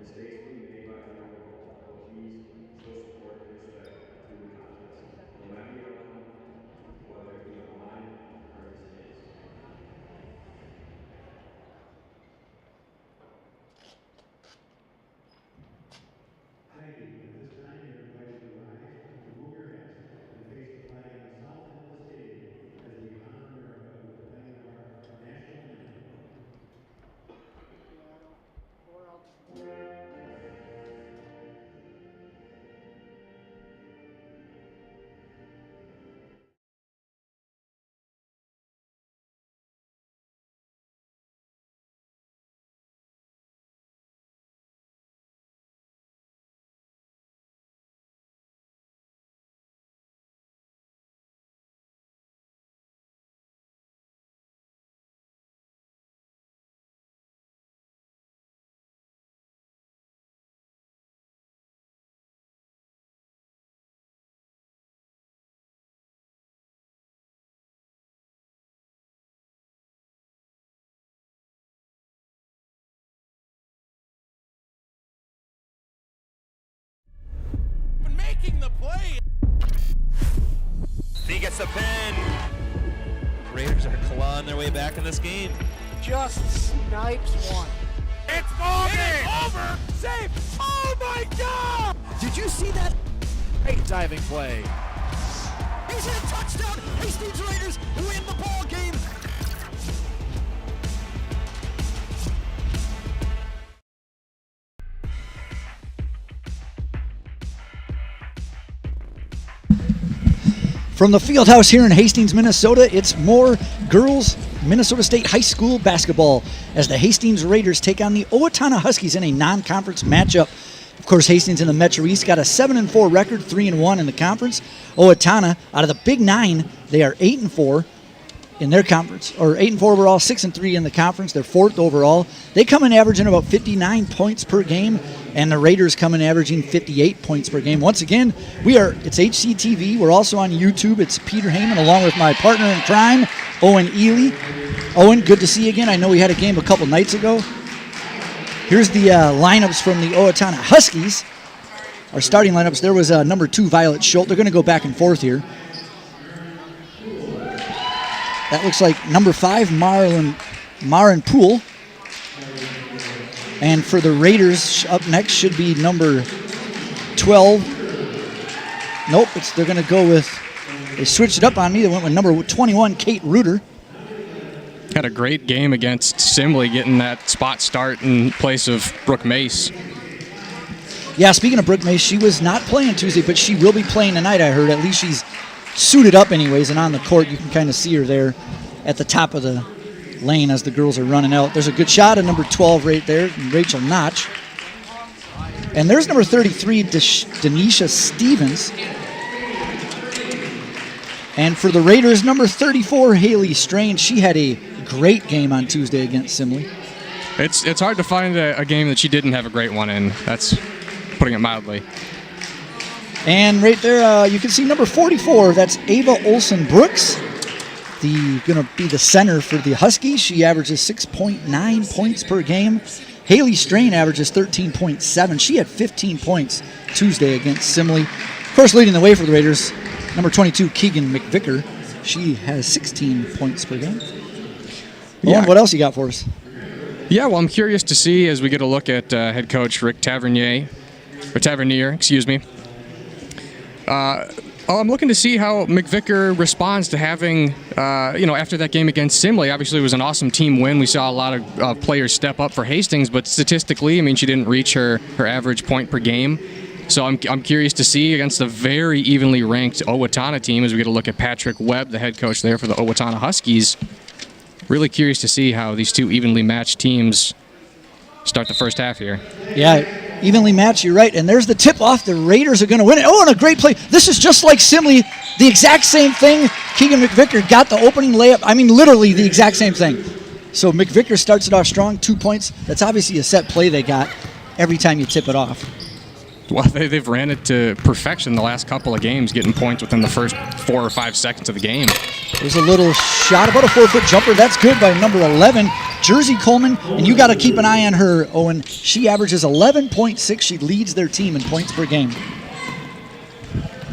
Mistakes will be made by everyone involved, but please show support and respect through the contest, no matter the outcome, whether it be online or in the stands. Thank you. At this time, you're invited to rise, remove your hats, and face the flag on the south end of the stadium as we honor America with the playing of our national anthem. Making the play. He gets the pin. Raiders are clawing their way back in this game. Just snipes one. It's ball game. Over. Safe. Oh my God! Did you see that? Great diving play. He's hit a touchdown. Hastings Raiders win the ball game. From the Fieldhouse here in Hastings, Minnesota, it's more girls Minnesota State High School basketball as the Hastings Raiders take on the Owatonna Huskies in a non-conference matchup. Of course, Hastings in the Metro East got a 7-4 record, 3-1 in the conference. Owatonna, out of the Big Nine, they are 8-4 in their conference, or 8-4 overall, 6-3 in the conference. They're 4th overall. They come in averaging about 59 points per game, and the Raiders come in averaging 58 points per game. Once again, it's HCTV. We're also on YouTube. It's Peter Heyman along with my partner in crime, Owen Ely. Owen, good to see you again. I know we had a game a couple nights ago. Here's the lineups from the Owatonna Huskies. Our starting lineups, there was number 2, Violet Schultz. They're going to go back and forth here. That looks like number 5, Marin Poole. And for the Raiders, up next should be number 12. Nope, they're going to go with, they switched it up on me. They went with number 21, Kate Reuter. Had a great game against Simley, getting that spot start in place of Brooke Mace. Yeah, speaking of Brooke Mace, she was not playing Tuesday, but she will be playing tonight, I heard. At least she's suited up anyways, and on the court you can kind of see her there at the top of the lane as the girls are running out. There's a good shot of number 12 right there, Rachel Notch. And there's number 33, Denisha Stevens. And for the Raiders, number 34, Haley Strain. She had a great game on Tuesday against Simley. It's hard to find a game that she didn't have a great one in. That's putting it mildly. And right there, you can see number 44. That's Ava Olsen Brooks. Going to be the center for the Huskies. She averages 6.9 points per game. Haley Strain averages 13.7. She had 15 points Tuesday against Simley. Of course, leading the way for the Raiders, number 22, Keegan McVicker. She has 16 points per game. Yeah. What else you got for us? Yeah, well, I'm curious to see as we get a look at head coach Rick Tavernier, excuse me. I'm looking to see how McVicker responds to having, after that game against Simley. Obviously, it was an awesome team win. We saw a lot of players step up for Hastings, but statistically, I mean, she didn't reach her average point per game. So I'm curious to see against a very evenly ranked Owatonna team as we get a look at Patrick Webb, the head coach there for the Owatonna Huskies. Really curious to see how these two evenly matched teams start the first half here. Yeah, evenly matched, you're right. And there's the tip-off. The Raiders are going to win it. Oh, and a great play. This is just like Simley, the exact same thing. Keegan McVicker got the opening layup. I mean, literally the exact same thing. So McVicker starts it off strong, 2 points. That's obviously a set play they got every time you tip it off. Well, they've ran it to perfection the last couple of games, getting points within the first 4 or 5 seconds of the game. There's a little shot, about a 4-foot jumper. That's good by number 11, Jersey Coleman. And you got to keep an eye on her, Owen. She averages 11.6. She leads their team in points per game.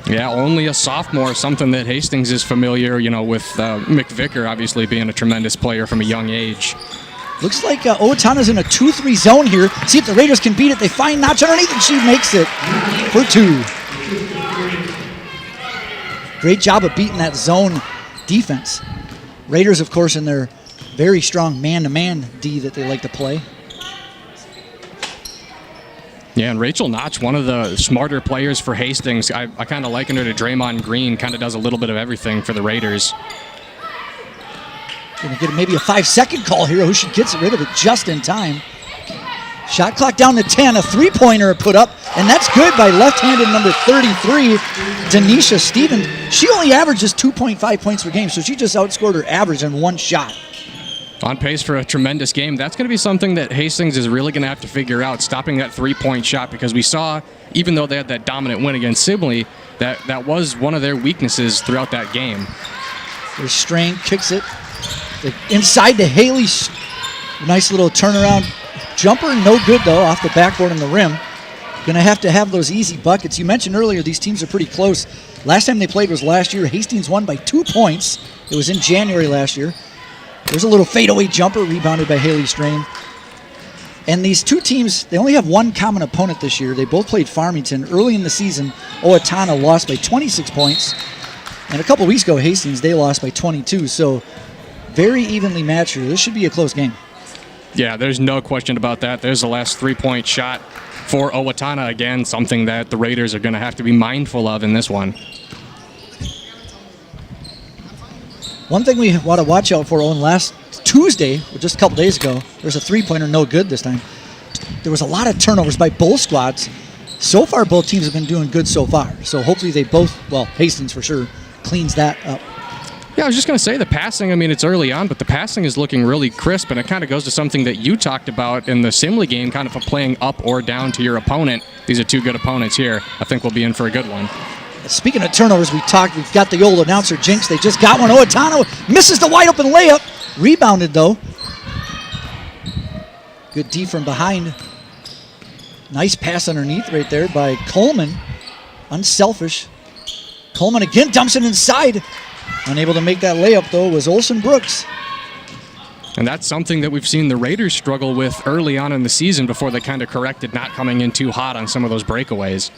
Yeah, only a sophomore, something that Hastings is familiar, with McVicker obviously being a tremendous player from a young age. Looks like Owatonna's in a 2-3 zone here. See if the Raiders can beat it. They find Notch underneath, and she makes it for 2. Great job of beating that zone defense. Raiders, of course, in their very strong man-to-man D that they like to play. Yeah, and Rachel Notch, one of the smarter players for Hastings. I kind of liken her to Draymond Green, kind of does a little bit of everything for the Raiders. Going to get maybe a 5-second call here. She gets rid of it just in time. Shot clock down to 10. A three-pointer put up, and that's good by left-handed number 33, Denisha Stevens. She only averages 2.5 points per game, so she just outscored her average in one shot. On pace for a tremendous game. That's going to be something that Hastings is really going to have to figure out, stopping that three-point shot, because we saw, even though they had that dominant win against Sibley, that was one of their weaknesses throughout that game. There's Strain, kicks it. Inside to Haley. Nice little turnaround jumper. No good, though, off the backboard and the rim. Going to have those easy buckets. You mentioned earlier these teams are pretty close. Last time they played was last year. Hastings won by 2 points. It was in January last year. There's a little fadeaway jumper rebounded by Haley Strain. And these two teams, they only have one common opponent this year. They both played Farmington early in the season. Owatonna lost by 26 points. And a couple weeks ago, Hastings, they lost by 22. So very evenly matched here. This should be a close game. Yeah, there's no question about that. There's the last three-point shot for Owatonna. Again, something that the Raiders are going to have to be mindful of in this one. One thing we want to watch out for, Owen, last Tuesday, or just a couple days ago, there's a three-pointer, no good this time. There was a lot of turnovers by both squads. So far, both teams have been doing good so far. So hopefully they both, well, Hastings for sure, cleans that up. Yeah, I was just going to say the passing, I mean, it's early on, but the passing is looking really crisp, and it kind of goes to something that you talked about in the Simley game, kind of playing up or down to your opponent. These are two good opponents here. I think we'll be in for a good one. Speaking of turnovers, we've got the old announcer jinx. They just got one. Owatonna misses the wide open layup. Rebounded, though. Good D from behind. Nice pass underneath right there by Coleman. Unselfish. Coleman again dumps it inside. Unable to make that layup, though, was Olsen Brooks. And that's something that we've seen the Raiders struggle with early on in the season before they kind of corrected not coming in too hot on some of those breakaways.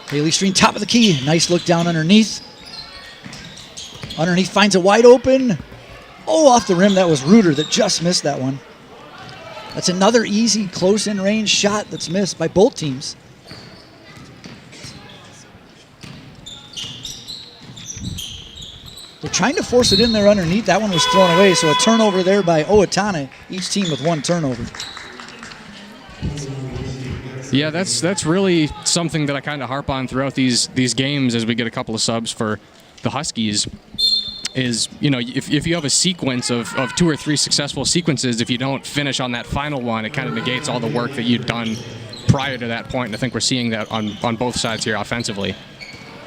Haley Stream, top of the key. Nice look down underneath. Underneath finds a wide open. Oh, off the rim. That was Reuter that just missed that one. That's another easy, close in-range shot that's missed by both teams. They're trying to force it in there underneath. That one was thrown away, so a turnover there by Owatonna. Each team with one turnover. Yeah, that's really something that I kind of harp on throughout these games as we get a couple of subs for the Huskies is, if you have a sequence of 2 or 3 successful sequences, if you don't finish on that final one, it kind of negates all the work that you've done prior to that point, and I think we're seeing that on both sides here offensively.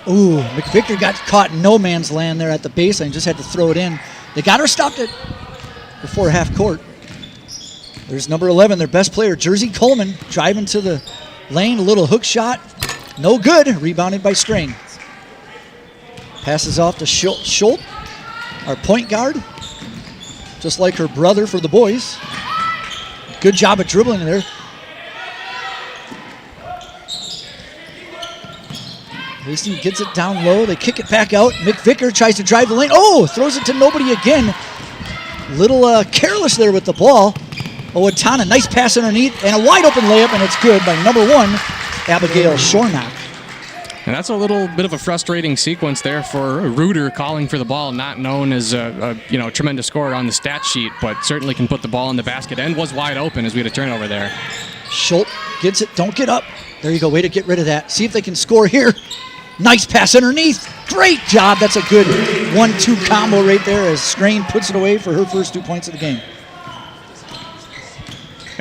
Ooh, McVicker got caught in no man's land there at the baseline, just had to throw it in. They got her stopped it before half court. There's number 11, their best player, Jersey Coleman, driving to the lane, a little hook shot. No good, rebounded by Strain. Passes off to Schultz, our point guard, just like her brother for the boys. Good job of dribbling there. Hastings gets it down low. They kick it back out. McVicker tries to drive the lane. Oh, throws it to nobody again. Little careless there with the ball. Owatonna, nice pass underneath, and a wide open layup, and it's good by number 1, Abigail Shornock. And that's a little bit of a frustrating sequence there for a Reuter calling for the ball, not known as a tremendous scorer on the stat sheet, but certainly can put the ball in the basket and was wide open as we had a turnover there. Schultz gets it. Don't get up. There you go. Way to get rid of that. See if they can score here. Nice pass underneath. Great job. That's a good 1-2 combo right there as Strain puts it away for her first 2 points of the game.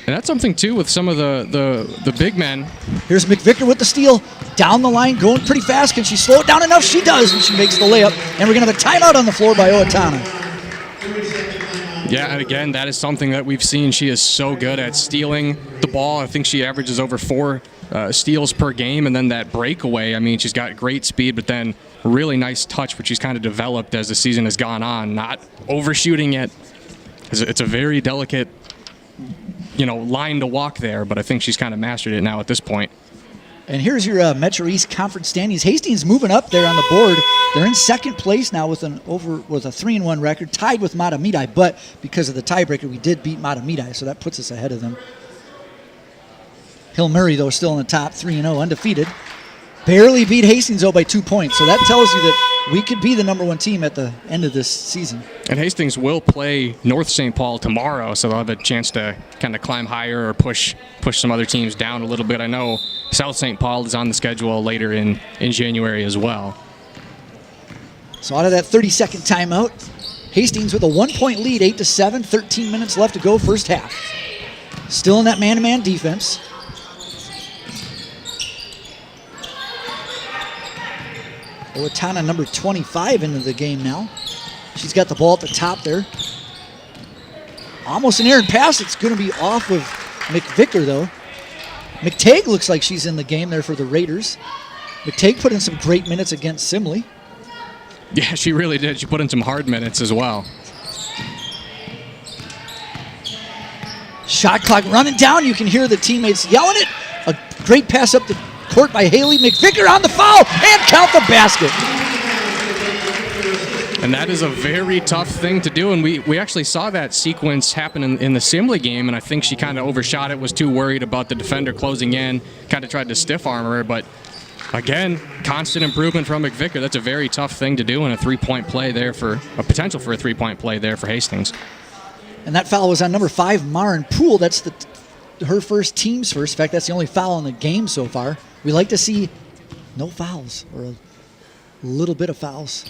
And that's something, too, with some of the big men. Here's McVicker with the steal. Down the line, going pretty fast. Can she slow it down enough? She does, and she makes the layup. And we're going to have a timeout on the floor by Owatonna. Yeah, and again, that is something that we've seen. She is so good at stealing the ball. I think she averages over 4 steals per game, and then that breakaway. I mean, she's got great speed, but then really nice touch, which she's kind of developed as the season has gone on. Not overshooting it. It's a very delicate line to walk there, but I think she's kind of mastered it now at this point. And here's your Metro East Conference standings. Hastings moving up there on the board. They're in second place now with a 3-1 record, tied with Matamidi, but because of the tiebreaker, we did beat Matamidi, so that puts us ahead of them. Hill Murray, though, still in the top, 3-0, undefeated. Barely beat Hastings, though, by 2 points, so that tells you that we could be the #1 team at the end of this season. And Hastings will play North St. Paul tomorrow, so they'll have a chance to kind of climb higher or push some other teams down a little bit. I know South St. Paul is on the schedule later in January as well. So out of that 30-second timeout, Hastings with a 1-point lead, 8-7, 13 minutes left to go first half. Still in that man-to-man defense. Owatonna, number 25, into the game now. She's got the ball at the top there. Almost an errant pass. It's going to be off of McVicker, though. McTague looks like she's in the game there for the Raiders. McTague put in some great minutes against Simley. Yeah, she really did. She put in some hard minutes as well. Shot clock running down. You can hear the teammates yelling it. A great pass up the court by Haley. McVicker on the foul and count the basket. And that is a very tough thing to do, and we actually saw that sequence happen in the Simley game, and I think she kind of overshot it, was too worried about the defender closing in, kind of tried to stiff arm her, but again, constant improvement from McVicker. That's a very tough thing to do, and a three-point play there for a potential for a three-point play there for Hastings. And that foul was on number 5, Marin Poole. That's her first, team's first. In fact, that's the only foul in the game so far. We like to see no fouls or a little bit of fouls.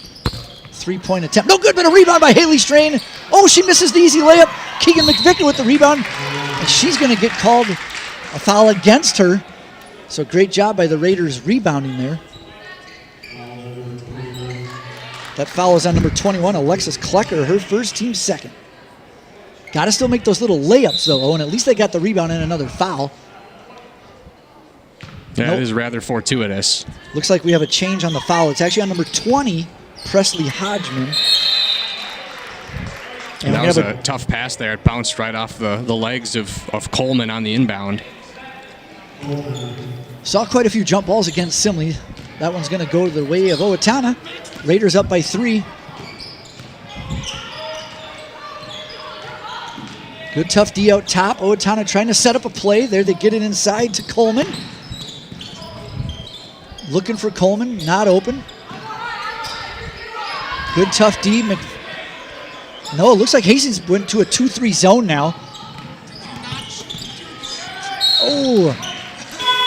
3-point attempt. No good, but a rebound by Haley Strain. Oh, she misses the easy layup. Keegan McVicker with the rebound. And she's going to get called a foul against her. So great job by the Raiders rebounding there. That foul is on number 21, Alexis Klecker, her first, team second. Got to still make those little layups, though, Owen. At least they got the rebound and another foul. Yeah, It is rather fortuitous. Looks like we have a change on the foul. It's actually on number 20, Presley Hodgman. And that was a tough pass there. It bounced right off the legs of Coleman on the inbound. Saw quite a few jump balls against Simley. That one's going to go the way of Owatonna. Raiders up by 3. Good tough D out top. Owatonna trying to set up a play. There they get it inside to Coleman. Looking for Coleman, not open. Good tough D. No, it looks like Hastings went to a 2-3 zone now. Oh,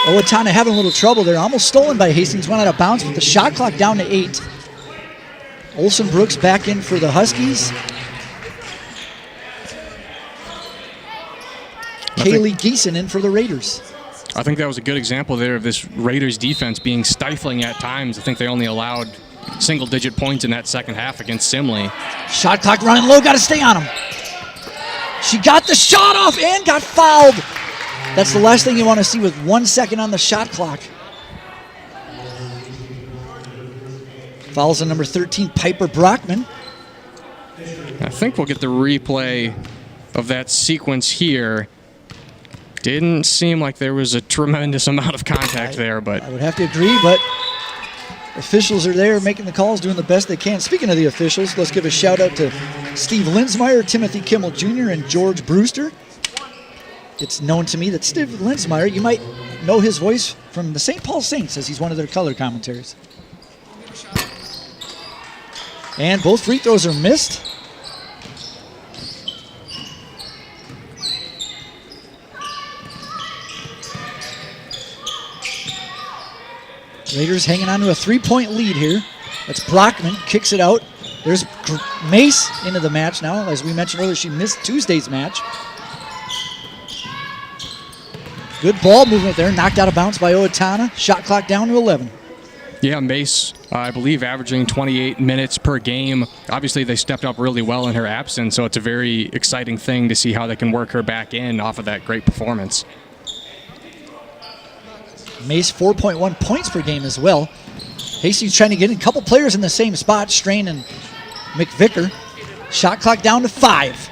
Owatonna having a little trouble there. Almost stolen by Hastings. Went out of bounds with the shot clock down to 8. Olsen Brooks back in for the Huskies. Kaylee Geeson in for the Raiders. I think that was a good example there of this Raiders defense being stifling at times. I think they only allowed single-digit points in that second half against Simley. Shot clock running low, got to stay on him. She got the shot off and got fouled. That's the last thing you want to see with 1 second on the shot clock. Fouls on number 13, Piper Brockman. I think we'll get the replay of that sequence here. Didn't seem like there was a tremendous amount of contact there, but I would have to agree, but officials are there making the calls, doing the best they can. Speaking of the officials, let's give a shout out to Steve Linsmeyer, Timothy Kimmel Jr., and George Brewster. It's known to me that Steve Linsmeyer, you might know his voice from the St. Paul Saints, as he's one of their color commentators. And both free throws are missed. Raiders hanging on to a 3-point lead here. That's Brockman, kicks it out. There's Mace into the match now. As we mentioned earlier, she missed Tuesday's match. Good ball movement there, knocked out of bounds by Owatonna. Shot clock down to 11. Yeah, Mace, I believe, averaging 28 minutes per game. Obviously, they stepped up really well in her absence, so it's a very exciting thing to see how they can work her back in off of that great performance. Mace 4.1 points per game as well. Hastings trying to get a couple players in the same spot, Strain and McVicker. Shot clock down to 5.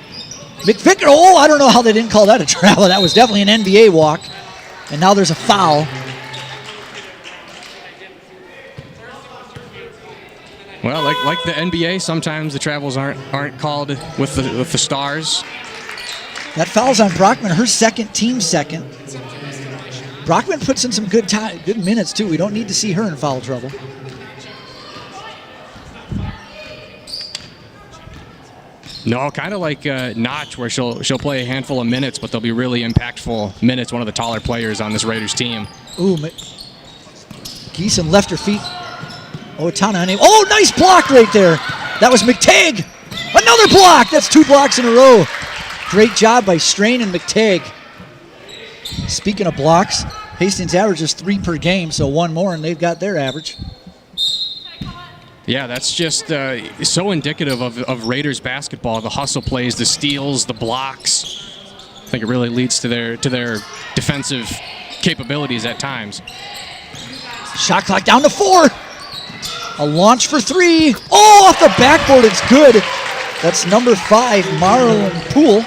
McVicker, oh, I don't know how they didn't call that a travel. That was definitely an NBA walk. And now there's a foul. Well, like the NBA, sometimes the travels aren't called with the stars. That foul's on Brockman, her second, team second. Brockman puts in some good minutes too. We don't need to see her in foul trouble. No, kind of like Notch, where she'll play a handful of minutes, but they'll be really impactful minutes. One of the taller players on this Raiders team. Ooh, Geeson left her feet. Owatonna unable. Oh, nice block right there. That was McTagg. Another block. That's 2 blocks in a row. Great job by Strain and McTagg. Speaking of blocks, Hastings averages 3 per game, so 1 more, and they've got their average. Yeah, that's just so indicative of Raiders basketball. The hustle plays, the steals, the blocks. I think it really leads to their defensive capabilities at times. Shot clock down to 4. A launch for 3. Oh, off the backboard, it's good. That's number 5, Marlon Poole.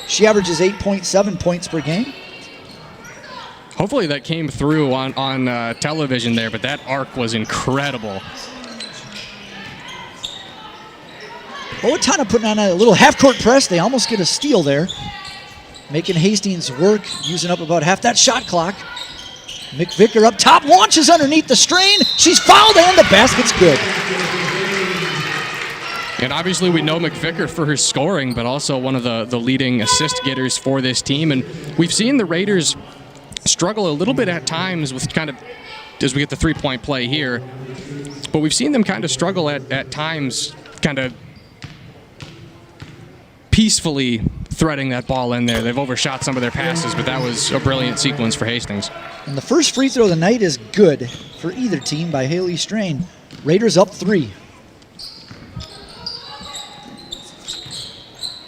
She averages 8.7 points per game. Hopefully that came through on television there, but that arc was incredible. Owatonna putting on a little half-court press. They almost get a steal there. Making Hastings work, using up about half that shot clock. McVicker up top, launches underneath the Strain. She's fouled and the basket's good. And obviously we know McVicker for her scoring, but also one of the leading assist getters for this team. And we've seen the Raiders struggle a little bit at times with kind of, as we get the 3-point play here, but we've seen them kind of struggle at times kind of peacefully threading that ball in there. They've overshot some of their passes, but that was a brilliant sequence for Hastings. And the first free throw of the night is good for either team by Haley Strain. Raiders up 3.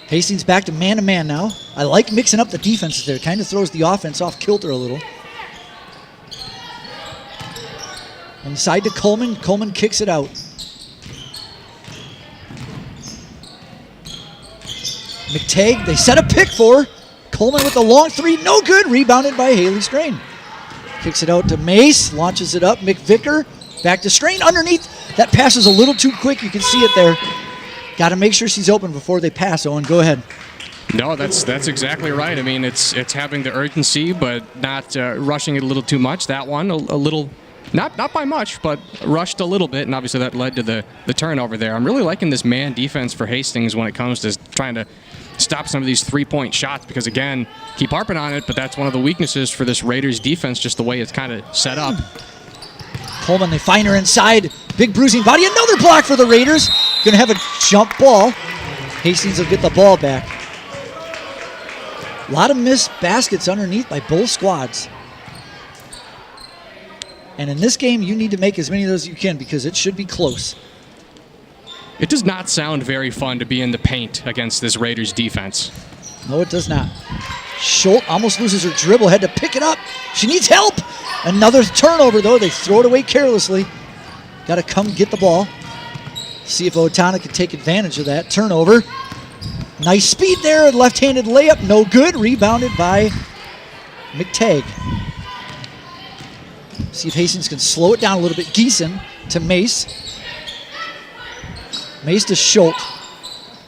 Hastings back to man-to-man now. I like mixing up the defenses there. Kind of throws the offense off kilter a little. Inside to Coleman. Coleman kicks it out. McTagg, they set a pick for her. Coleman with the long 3, no good. Rebounded by Haley Strain. Kicks it out to Mace, launches it up. McVicker, back to Strain underneath. That pass is a little too quick. You can see it there. Got to make sure she's open before they pass. Owen, go ahead. No, that's exactly right. I mean, it's having the urgency, but not rushing it a little too much. That one, a little, not by much, but rushed a little bit, and obviously that led to the turnover there. I'm really liking this man defense for Hastings when it comes to trying to stop some of these 3-point shots, because again, keep harping on it, but that's one of the weaknesses for this Raiders defense, just the way it's kind of set up. Coleman, they find her inside. Big bruising body. Another block for the Raiders. Going to have a jump ball. Hastings will get the ball back. A lot of missed baskets underneath by both squads. And in this game, you need to make as many of those as you can because it should be close. It does not sound very fun to be in the paint against this Raiders defense. No, it does not. Schultz almost loses her dribble, had to pick it up. She needs help. Another turnover, though. They throw it away carelessly. Got to come get the ball. See if Owatonna can take advantage of that. Turnover. Nice speed there. Left-handed layup. No good. Rebounded by McTagg. See if Hastings can slow it down a little bit. Geeson to Mace. Mace to Schultz.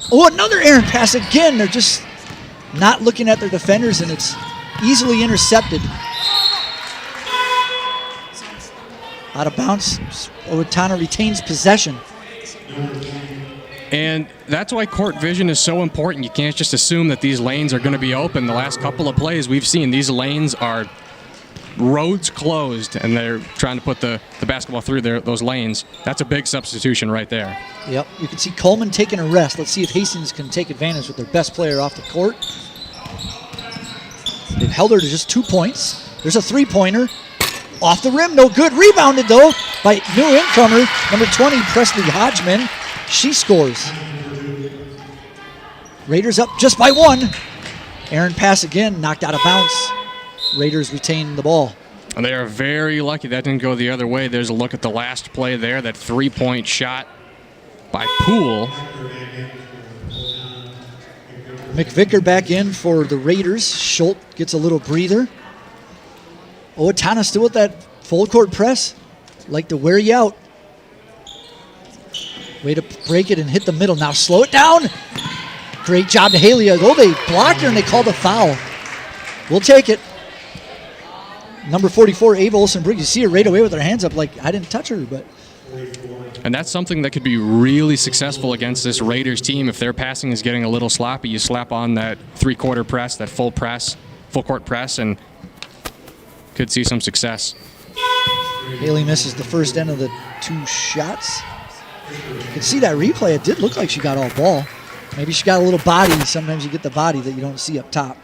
Oh, another errant pass again. They're just not looking at their defenders, and it's easily intercepted. Out of bounds. Owatonna retains possession. And that's why court vision is so important. You can't just assume that these lanes are going to be open. The last couple of plays we've seen, these lanes are roads closed, and they're trying to put the basketball through those lanes. That's a big substitution right there. Yep, you can see Coleman taking a rest. Let's see if Hastings can take advantage with their best player off the court. They've held her to just 2 points. There's a three-pointer. Off the rim, no good. Rebounded, though, by new incomer, number 20, Presley Hodgman. She scores. Raiders up just by 1. Aaron pass again, knocked out of bounds. Raiders retain the ball. And they are very lucky that didn't go the other way. There's a look at the last play there, that three-point shot by Poole. McVicker back in for the Raiders. Schultz gets a little breather. Owatonna still with that full court press. Like to wear you out. Way to break it and hit the middle. Now slow it down. Great job to Haley. Oh, they blocked her and they called a foul. We'll take it. Number 44, Ava Olsen-Briggs. You see her right away with her hands up like, I didn't touch her, but... And that's something that could be really successful against this Raiders team. If their passing is getting a little sloppy, you slap on that three-quarter press, that full court press, and could see some success. Haley misses the first end of the 2 shots. You can see that replay. It did look like she got all ball. Maybe she got a little body. Sometimes you get the body that you don't see up top.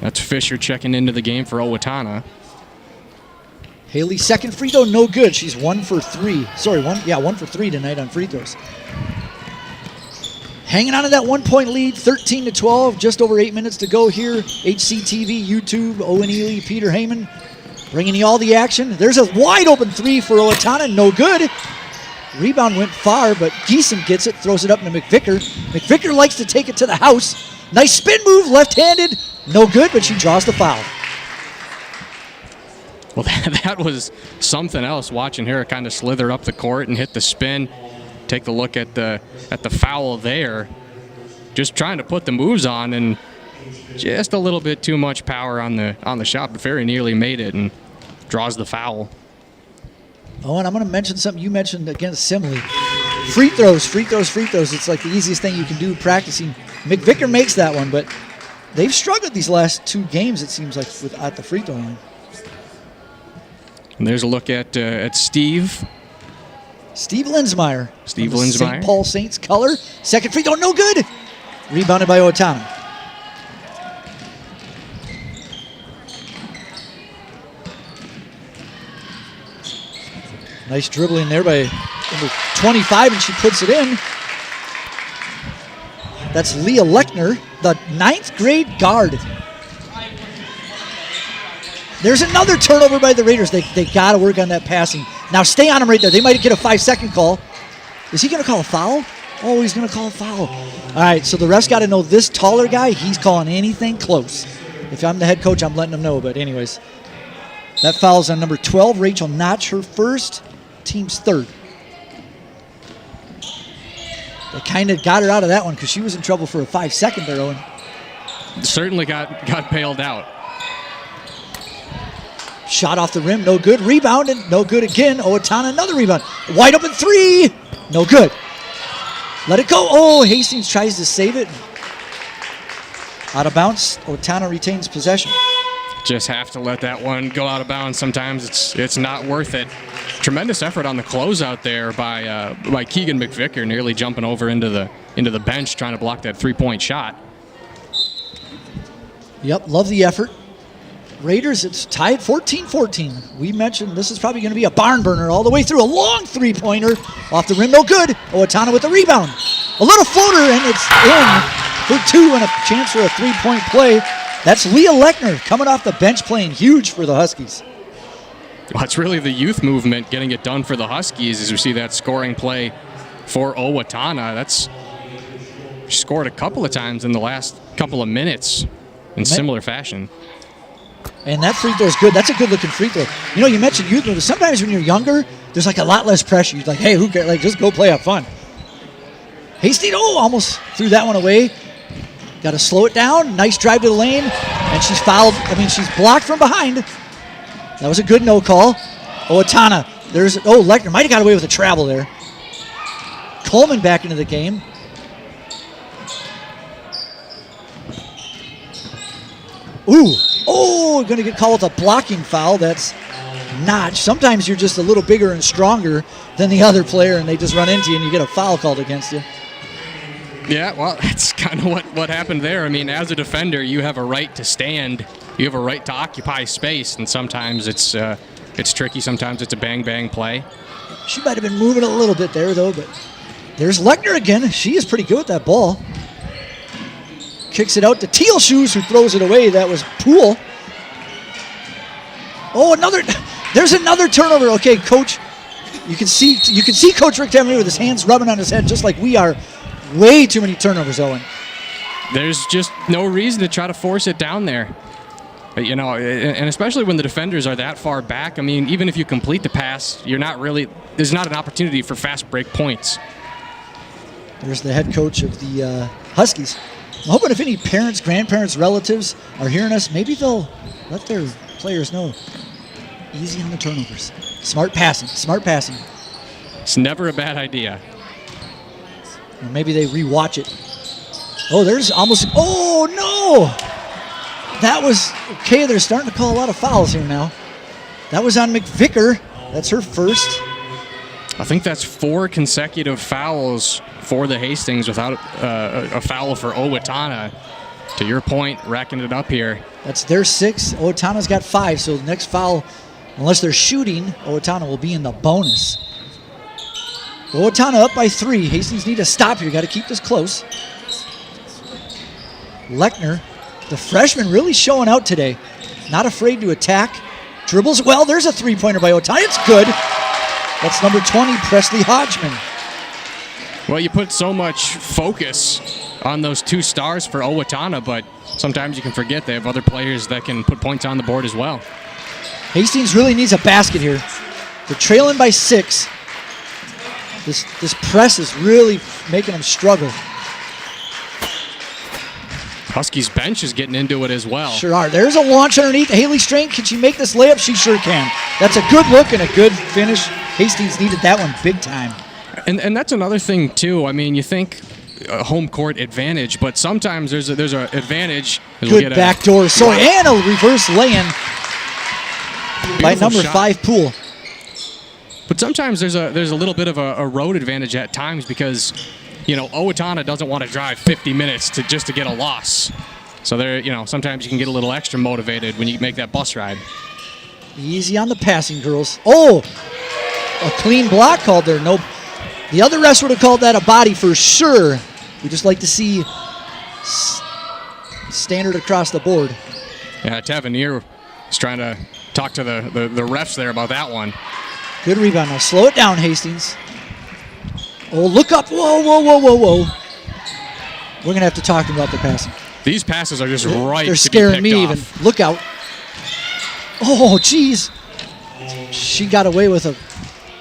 That's Fisher checking into the game for Owatonna. Haley's second free throw, no good. She's 1 for 3. Sorry, 1 for 3 tonight on free throws. Hanging on to that 1-point lead, 13-12. Just over 8 minutes to go here. HCTV, YouTube, Owen Ely, Peter Heyman, bringing you all the action. There's a wide open 3 for Owatonna, no good. Rebound went far, but Geeson gets it, throws it up to McVicker. McVicker likes to take it to the house. Nice spin move, left-handed. No good, but she draws the foul. Well, that was something else, watching her kind of slither up the court and hit the spin. Take a look at the foul there. Just trying to put the moves on, and just a little bit too much power on the shot, but very nearly made it and draws the foul. Oh, and I'm going to mention something you mentioned against Simile. Free throws. It's like the easiest thing you can do practicing. McVicker makes that one, but they've struggled these last 2 games, it seems like, at the free throw line. And there's a look at Steve. Steve Linsmeyer. Steve Linsmeyer. St. Paul Saints color. Second free throw, no good. Rebounded by Owatonna. Nice dribbling there by number 25, and she puts it in. That's Leah Lechner, the 9th grade guard. There's another turnover by the Raiders. They got to work on that passing. Now stay on him right there. They might get a 5-second call. Is he going to call a foul? Oh, he's going to call a foul. All right, so the refs got to know this taller guy, he's calling anything close. If I'm the head coach, I'm letting him know. But anyways, that foul's on number 12, Rachel Notch, her first, team's 3rd. They kind of got her out of that one because she was in trouble for a 5-second there, Owen. Certainly got bailed out. Shot off the rim, no good. Rebound, and no good again. Owatonna, another rebound. Wide open 3, no good. Let it go. Oh, Hastings tries to save it. Out of bounds. Owatonna retains possession. Just have to let that one go out of bounds. Sometimes it's not worth it. Tremendous effort on the closeout there by Keegan McVicker, nearly jumping over into the bench trying to block that 3-point shot. Yep, love the effort. Raiders, it's tied 14-14. We mentioned this is probably going to be a barn burner all the way through. A long 3-pointer off the rim, no good. Owatonna with the rebound. A little floater, and it's in for 2 and a chance for a 3-point play. That's Leah Lechner coming off the bench playing huge for the Huskies. Well, it's really the youth movement getting it done for the Huskies as we see that scoring play for Owatonna. She scored a couple of times in the last couple of minutes in similar fashion. And that free throw is good. That's a good-looking free throw. You know, you mentioned youth movement. Sometimes when you're younger, there's like a lot less pressure. You're like, hey, who cares? Like, just go play, have fun. Hastings, almost threw that one away. Got to slow it down. Nice drive to the lane. And she's fouled. She's blocked from behind. That was a good no call. Owatonna. Lechner might have got away with a travel there. Coleman back into the game. Going to get called with a blocking foul. That's notch. Sometimes you're just a little bigger and stronger than the other player, and they just run into you, and you get a foul called against you. Yeah, well, that's kind of what happened there. I mean, as a defender, you have a right to stand. You have a right to occupy space, and sometimes it's tricky. Sometimes it's a bang-bang play. She might have been moving a little bit there, though, but there's Lechner again. She is pretty good with that ball. Kicks it out to Teal Shoes, who throws it away. That was Poole. There's another turnover. Okay, Coach, you can see Coach Rick Demery with his hands rubbing on his head, just like we are. Way too many turnovers, Owen. There's just no reason to try to force it down there. But, and especially when the defenders are that far back. I mean, even if you complete the pass, there's not an opportunity for fast break points. There's the head coach of the Huskies. I'm hoping if any parents, grandparents, relatives are hearing us, maybe they'll let their players know. Easy on the turnovers. Smart passing. It's never a bad idea. Or maybe they rewatch it. There's almost. Oh, no! That was. Okay, they're starting to call a lot of fouls here now. That was on McVicker. That's her first. I think that's 4 consecutive fouls for the Hastings without a foul for Owatonna. To your point, racking it up here. That's their 6. Owatonna's got 5, so the next foul, unless they're shooting, Owatonna will be in the bonus. Owatonna up by 3. Hastings need to stop here. Got to keep this close. Lechner, the freshman, really showing out today. Not afraid to attack. Dribbles. Well, there's a three-pointer by Owatonna. It's good. That's number 20, Presley Hodgman. Well, you put so much focus on those 2 stars for Owatonna, but sometimes you can forget they have other players that can put points on the board as well. Hastings really needs a basket here. They're trailing by 6. This press is really making them struggle. Huskies bench is getting into it as well. Sure are. There's a launch underneath. Haley Strain, can she make this layup? She sure can. That's a good look and a good finish. Hastings needed that one big time. And that's another thing, too. I mean, you think home court advantage, but sometimes there's an advantage. Good backdoor. And a reverse lay-in by number 5 Poole. But sometimes there's a little bit of a road advantage at times because, Owatonna doesn't want to drive 50 minutes just to get a loss. So sometimes you can get a little extra motivated when you make that bus ride. Easy on the passing, girls. A clean block called there. No, the other refs would have called that a body for sure. We just like to see standard across the board. Yeah, Tavernier is trying to talk to the refs there about that one. Good rebound. Now slow it down, Hastings. Look up. Whoa. We're going to have to talk to them about the passing. These passes are just right. They're scaring me even. Look out. Oh, geez. She got away with a...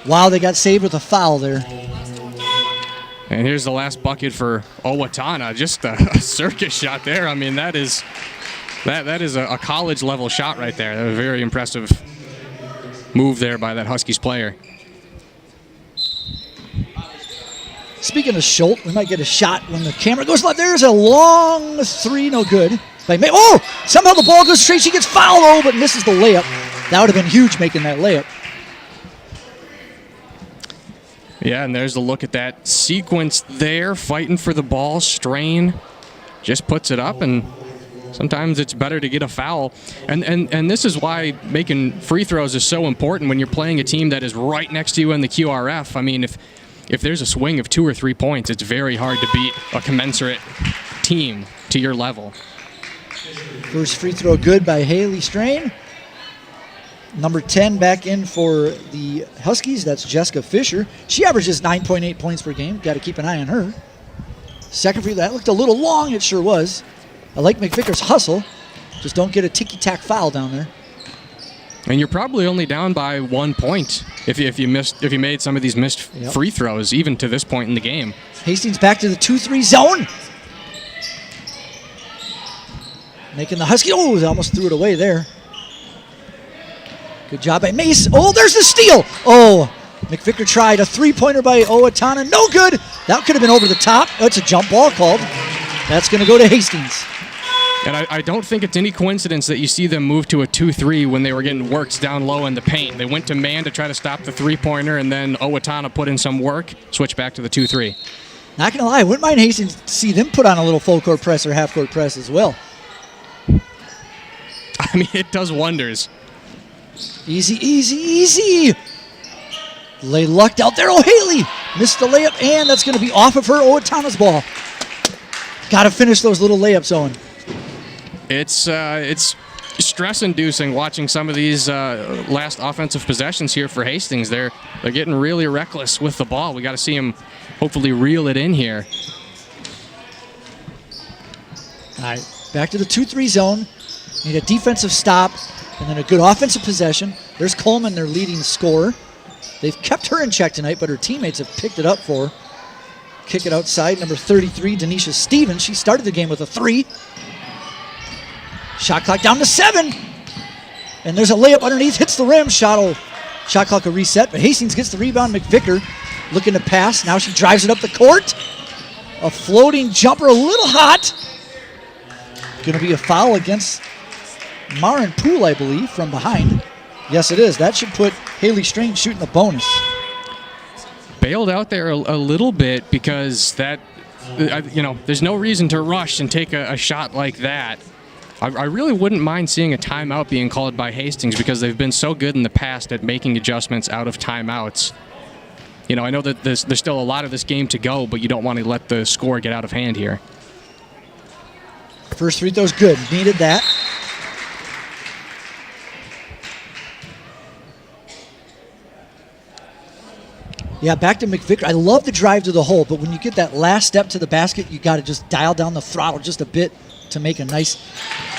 Wow, they got saved with a foul there. And here's the last bucket for Owatonna. Just a circus shot there. I mean, that is a college-level shot right there. That was a very impressive move there by that Huskies player. Speaking of Schultz, we might get a shot when the camera goes left. There's a long 3, no good. Somehow the ball goes straight. She gets fouled, but misses the layup. That would have been huge making that layup. Yeah, and there's a look at that sequence there, fighting for the ball. Strain just puts it up, and sometimes it's better to get a foul. And this is why making free throws is so important when you're playing a team that is right next to you in the QRF. I mean, if there's a swing of 2 or 3 points, it's very hard to beat a commensurate team to your level. First free throw good by Haley Strain. Number 10 back in for the Huskies. That's Jessica Fisher. She averages 9.8 points per game. Got to keep an eye on her. Second free throw. That looked a little long. It sure was. I like McVicker's hustle. Just don't get a ticky-tack foul down there. And you're probably only down by 1 point if you made some of these missed free throws, even to this point in the game. Hastings back to the 2-3 zone. Making the Huskies. They almost threw it away there. Good job by Mace. Oh, there's the steal. Oh, McVicker tried a three-pointer by Owatonna. No good. That could have been over the top. Oh, it's a jump ball called. That's going to go to Hastings. And I don't think it's any coincidence that you see them move to a 2-3 when they were getting worked down low in the paint. They went to man to try to stop the three-pointer, and then Owatonna put in some work, switch back to the 2-3. Not going to lie, I wouldn't mind Hastings to see them put on a little full-court press or half-court press as well. I mean, it does wonders. Easy, easy, easy. Lay lucked out there. Oh, Haley missed the layup, and that's going to be off of her. Owatonna's ball. Got to finish those little layups, Owen. It's stress-inducing watching some of these last offensive possessions here for Hastings. They're getting really reckless with the ball. We got to see them hopefully reel it in here. All right, back to the 2-3 zone. Need a defensive stop and then a good offensive possession. There's Coleman, their leading scorer. They've kept her in check tonight, but her teammates have picked it up for her. Kick it outside, number 33, Denisha Stevens. She started the game with a 3. Shot clock down to 7. And there's a layup underneath, hits the rim. Shot clock will reset, but Hastings gets the rebound. McVicker looking to pass. Now she drives it up the court. A floating jumper, a little hot. Going to be a foul against Marin Poole, I believe, from behind. Yes, it is. That should put Haley Strain shooting the bonus. Bailed out there a little bit because that, there's no reason to rush and take a shot like that. I really wouldn't mind seeing a timeout being called by Hastings because they've been so good in the past at making adjustments out of timeouts. I know that there's still a lot of this game to go, but you don't want to let the score get out of hand here. First free throw's good. Needed that. Yeah, back to McVicker. I love the drive to the hole, but when you get that last step to the basket, you got to just dial down the throttle just a bit to make a nice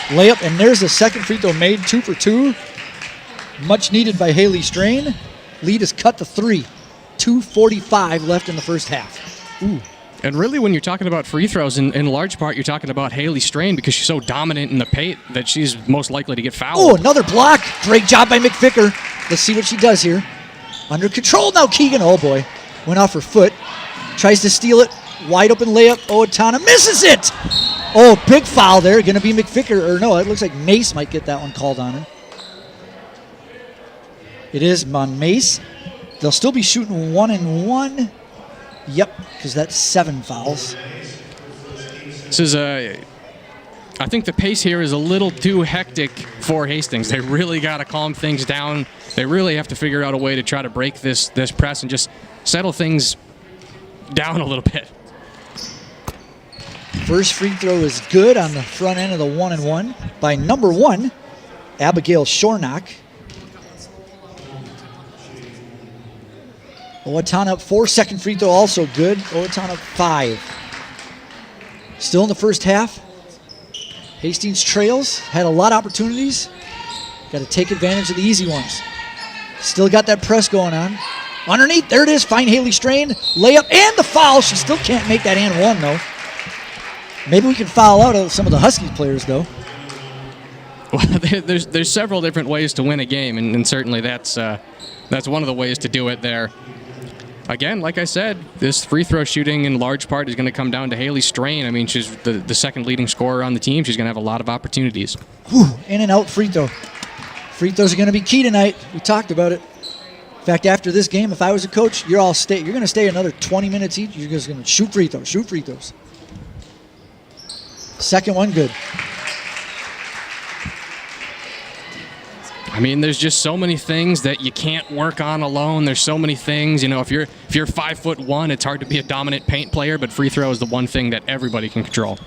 layup. And there's the second free throw made, 2 for 2. Much needed by Haley Strain. Lead is cut to 3. 2:45 left in the first half. Ooh. And really, when you're talking about free throws, in large part, you're talking about Haley Strain because she's so dominant in the paint that she's most likely to get fouled. Oh, another block. Great job by McVicker. Let's see what she does here. Under control now, Keegan. Oh, boy. Went off her foot. Tries to steal it. Wide open layup. Owatonna misses it. Oh, big foul there. Going to be McVicker. Or no, it looks like Mace might get that one called on her. It is on Mace. They'll still be shooting 1-1. Yep, because that's 7 fouls. This is I think the pace here is a little too hectic for Hastings. They really got to calm things down. They really have to figure out a way to try to break this press and just settle things down a little bit. First free throw is good on the front end of the 1-1 by number 1, Abigail Shornock. Owatonna up 4. Second free throw also good. Owatonna up 5. Still in the first half. Hastings trails. Had a lot of opportunities. Got to take advantage of the easy ones. Still got that press going on. Underneath, there it is. Fine Haley Strain. Layup and the foul. She still can't make that and one, though. Maybe we can foul out some of the Huskies players, though. Well, there's several different ways to win a game, and certainly that's one of the ways to do it there. Again, like I said, this free throw shooting in large part is going to come down to Haley Strain. I mean, she's the second leading scorer on the team. She's going to have a lot of opportunities. Whew, in and out free throw. Free throws are going to be key tonight. We talked about it. In fact, after this game, if I was a coach, you're going to stay another 20 minutes each. You're just going to shoot free throws. Second one, good. I mean, there's just so many things that you can't work on alone. There's so many things, if you're 5'1", it's hard to be a dominant paint player, but free throw is the one thing that everybody can control.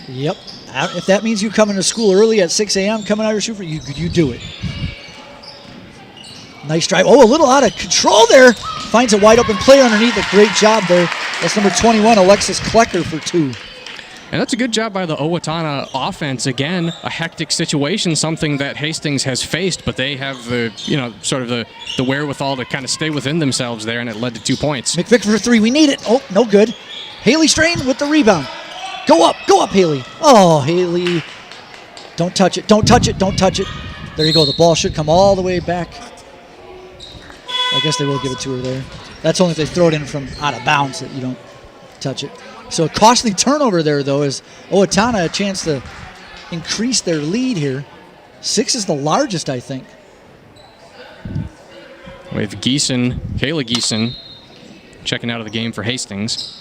Yep. If that means you coming to school early at 6 a.m., coming out of your shoot free, you do it. Nice drive. Oh, a little out of control there. Finds a wide open player underneath. A great job there. That's number 21, Alexis Klecker for 2. And that's a good job by the Owatonna offense. Again, a hectic situation, something that Hastings has faced, but they have the wherewithal to kind of stay within themselves there, and it led to 2 points. McVicker for 3. We need it. Oh, no good. Haley Strain with the rebound. Go up, Haley. Oh, Haley. Don't touch it. There you go. The ball should come all the way back. I guess they will give it to her there. That's only if they throw it in from out of bounds that you don't touch it. So a costly turnover there, though, as Owatonna a chance to increase their lead here. 6 is the largest, I think. With Kayla Geeson, checking out of the game for Hastings.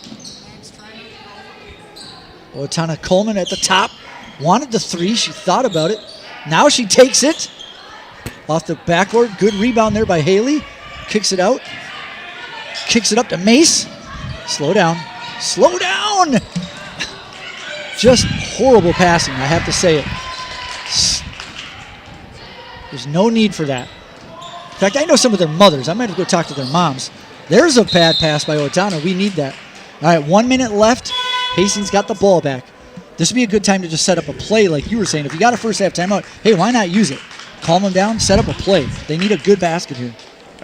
Owatonna Coleman at the top. Wanted the 3. She thought about it. Now she takes it. Off the backboard. Good rebound there by Haley. Kicks it out. Kicks it up to Mace. Slow down. Slow down! Just horrible passing, I have to say it. There's no need for that. In fact, I know some of their mothers. I might have to go talk to their moms. There's a bad pass by Owatonna. We need that. All right, 1 minute left. Hastings got the ball back. This would be a good time to just set up a play like you were saying. If you got a first half timeout, hey, why not use it? Calm them down, set up a play. They need a good basket here.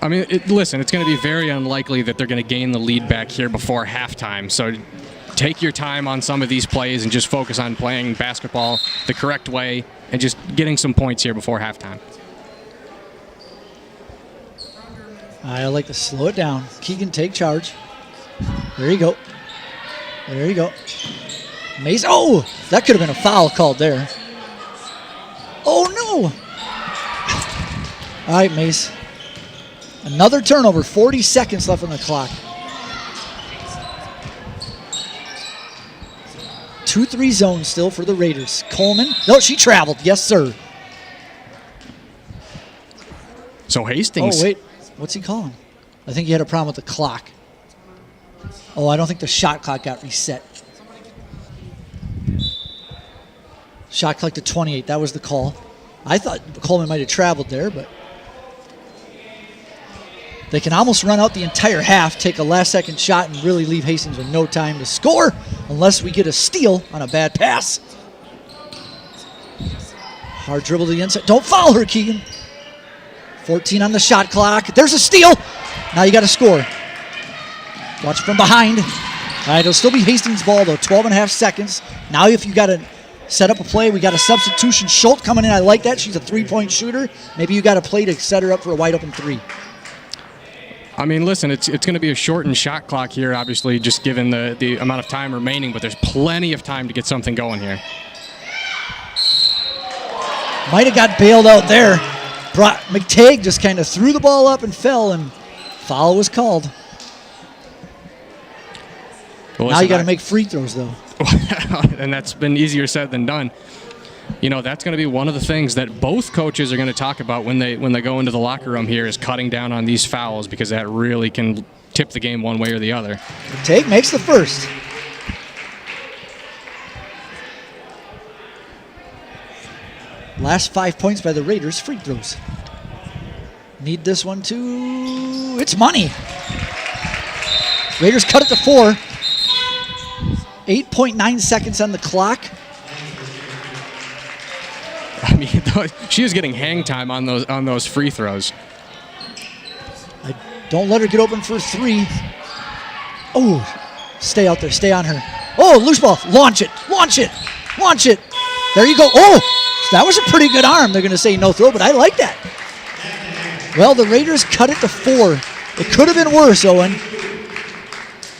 I mean, listen, it's going to be very unlikely that they're going to gain the lead back here before halftime. So take your time on some of these plays and just focus on playing basketball the correct way and just getting some points here before halftime. I like to slow it down. Keegan, take charge. There you go. There you go. Mace. Oh, that could have been a foul called there. Oh, no. All right, Mace. Another turnover. 40 seconds left on the clock. 2-3 zone still for the Raiders. Coleman. No, she traveled. Yes, sir. So Hastings. Oh, wait. What's he calling? I think he had a problem with the clock. Oh, I don't think the shot clock got reset. Shot clock to 28. That was the call. I thought Coleman might have traveled there, but they can almost run out the entire half, take a last-second shot, and really leave Hastings with no time to score unless we get a steal on a bad pass. Hard dribble to the inside. Don't foul her, Keegan. 14 on the shot clock. There's a steal. Now you got to score. Watch from behind. All right, it'll still be Hastings' ball, though. 12 and a half seconds. Now if you got to set up a play, we got a substitution. Schultz coming in. I like that. She's a three-point shooter. Maybe you got a play to set her up for a wide-open 3. I mean, listen, it's going to be a shortened shot clock here, obviously, just given the amount of time remaining, but there's plenty of time to get something going here. Might have got bailed out there. McTagg just kind of threw the ball up and fell, and foul was called. Well, now you got to make free throws, though. And that's been easier said than done. You know, that's going to be one of the things that both coaches are going to talk about when they go into the locker room here is cutting down on these fouls, because that really can tip the game one way or the other. McTagg makes the first. Last 5 points by the Raiders, free throws. Need this one too. It's money. Raiders cut it to 4. 8.9 seconds on the clock. I mean, she is getting hang time on those free throws. Don't let her get open for 3. Oh, stay out there. Stay on her. Oh, loose ball. Launch it. Launch it. Launch it. There you go. Oh, that was a pretty good arm. They're going to say no throw, but I like that. Well, the Raiders cut it to 4. It could have been worse, Owen.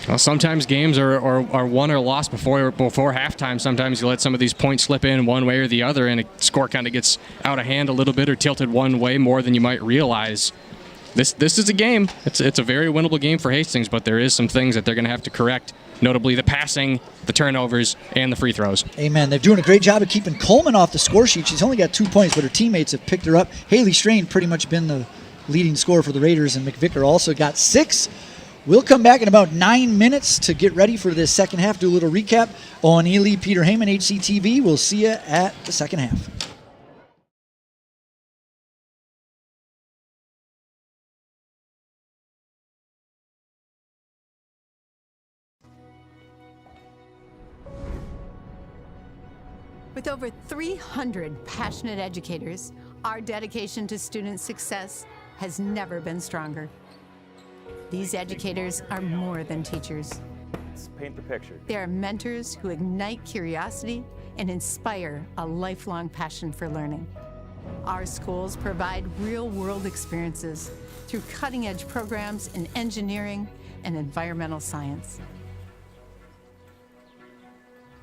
Well, sometimes games are won or lost before halftime. Sometimes you let some of these points slip in one way or the other, and a score kind of gets out of hand a little bit or tilted one way more than you might realize. This is a game. It's a very winnable game for Hastings, but there is some things that they're going to have to correct, notably the passing, the turnovers, and the free throws. Amen. They're doing a great job of keeping Coleman off the score sheet. She's only got 2 points, but her teammates have picked her up. Haley Strain pretty much been the leading scorer for the Raiders, and McVicker also got 6. We'll come back in about 9 minutes to get ready for this second half, do a little recap. Owen Ely, Peter Heyman, HCTV. We'll see you at the second half. With over 300 passionate educators, our dedication to student success has never been stronger. These educators are more than teachers. Let's paint the picture. They are mentors who ignite curiosity and inspire a lifelong passion for learning. Our schools provide real-world experiences through cutting-edge programs in engineering and environmental science.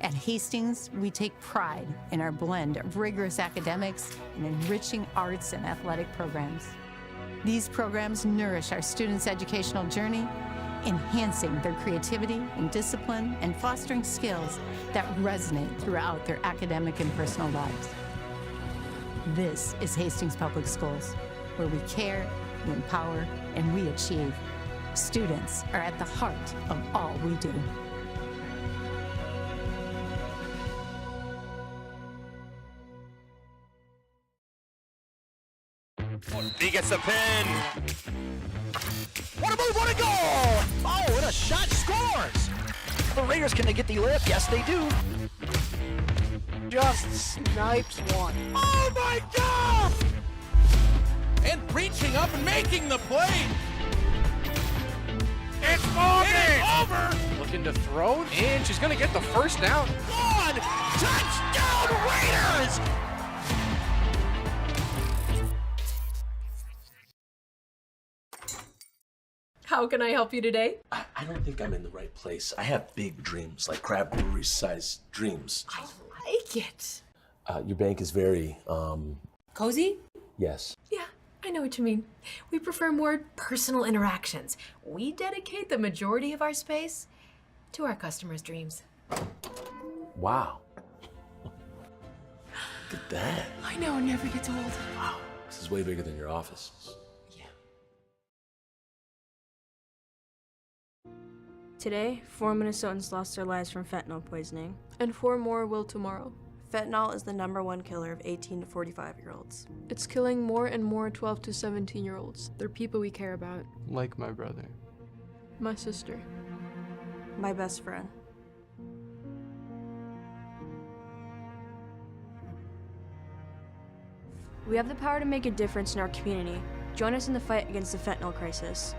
At Hastings, we take pride in our blend of rigorous academics and enriching arts and athletic programs. These programs nourish our students' educational journey, enhancing their creativity and discipline and fostering skills that resonate throughout their academic and personal lives. This is Hastings Public Schools, where we care, we empower, and we achieve. Students are at the heart of all we do. He gets the pin. What a move, what a goal! Oh, what a shot, scores! The Raiders, can they get the layup? Yes, they do. Just snipes one. Oh my God! And reaching up and making the play. It's moving. It is over. Looking to throw, and she's going to get the first down. One touchdown Raiders! How can I help you today? I don't think I'm in the right place. I have big dreams, like crab brewery-sized dreams. I like it. Your bank is very, Cozy? yes. Yeah, I know what you mean. We prefer more personal interactions. We dedicate the majority of our space to our customers' dreams. Wow. Look at that. I know, it never gets old. Wow. This is way bigger than your office. Today, 4 Minnesotans lost their lives from fentanyl poisoning. And 4 more will tomorrow. Fentanyl is the #1 killer of 18 to 45-year-olds. It's killing more and more 12 to 17-year-olds. They're people we care about. Like my brother. My sister. My best friend. We have the power to make a difference in our community. Join us in the fight against the fentanyl crisis.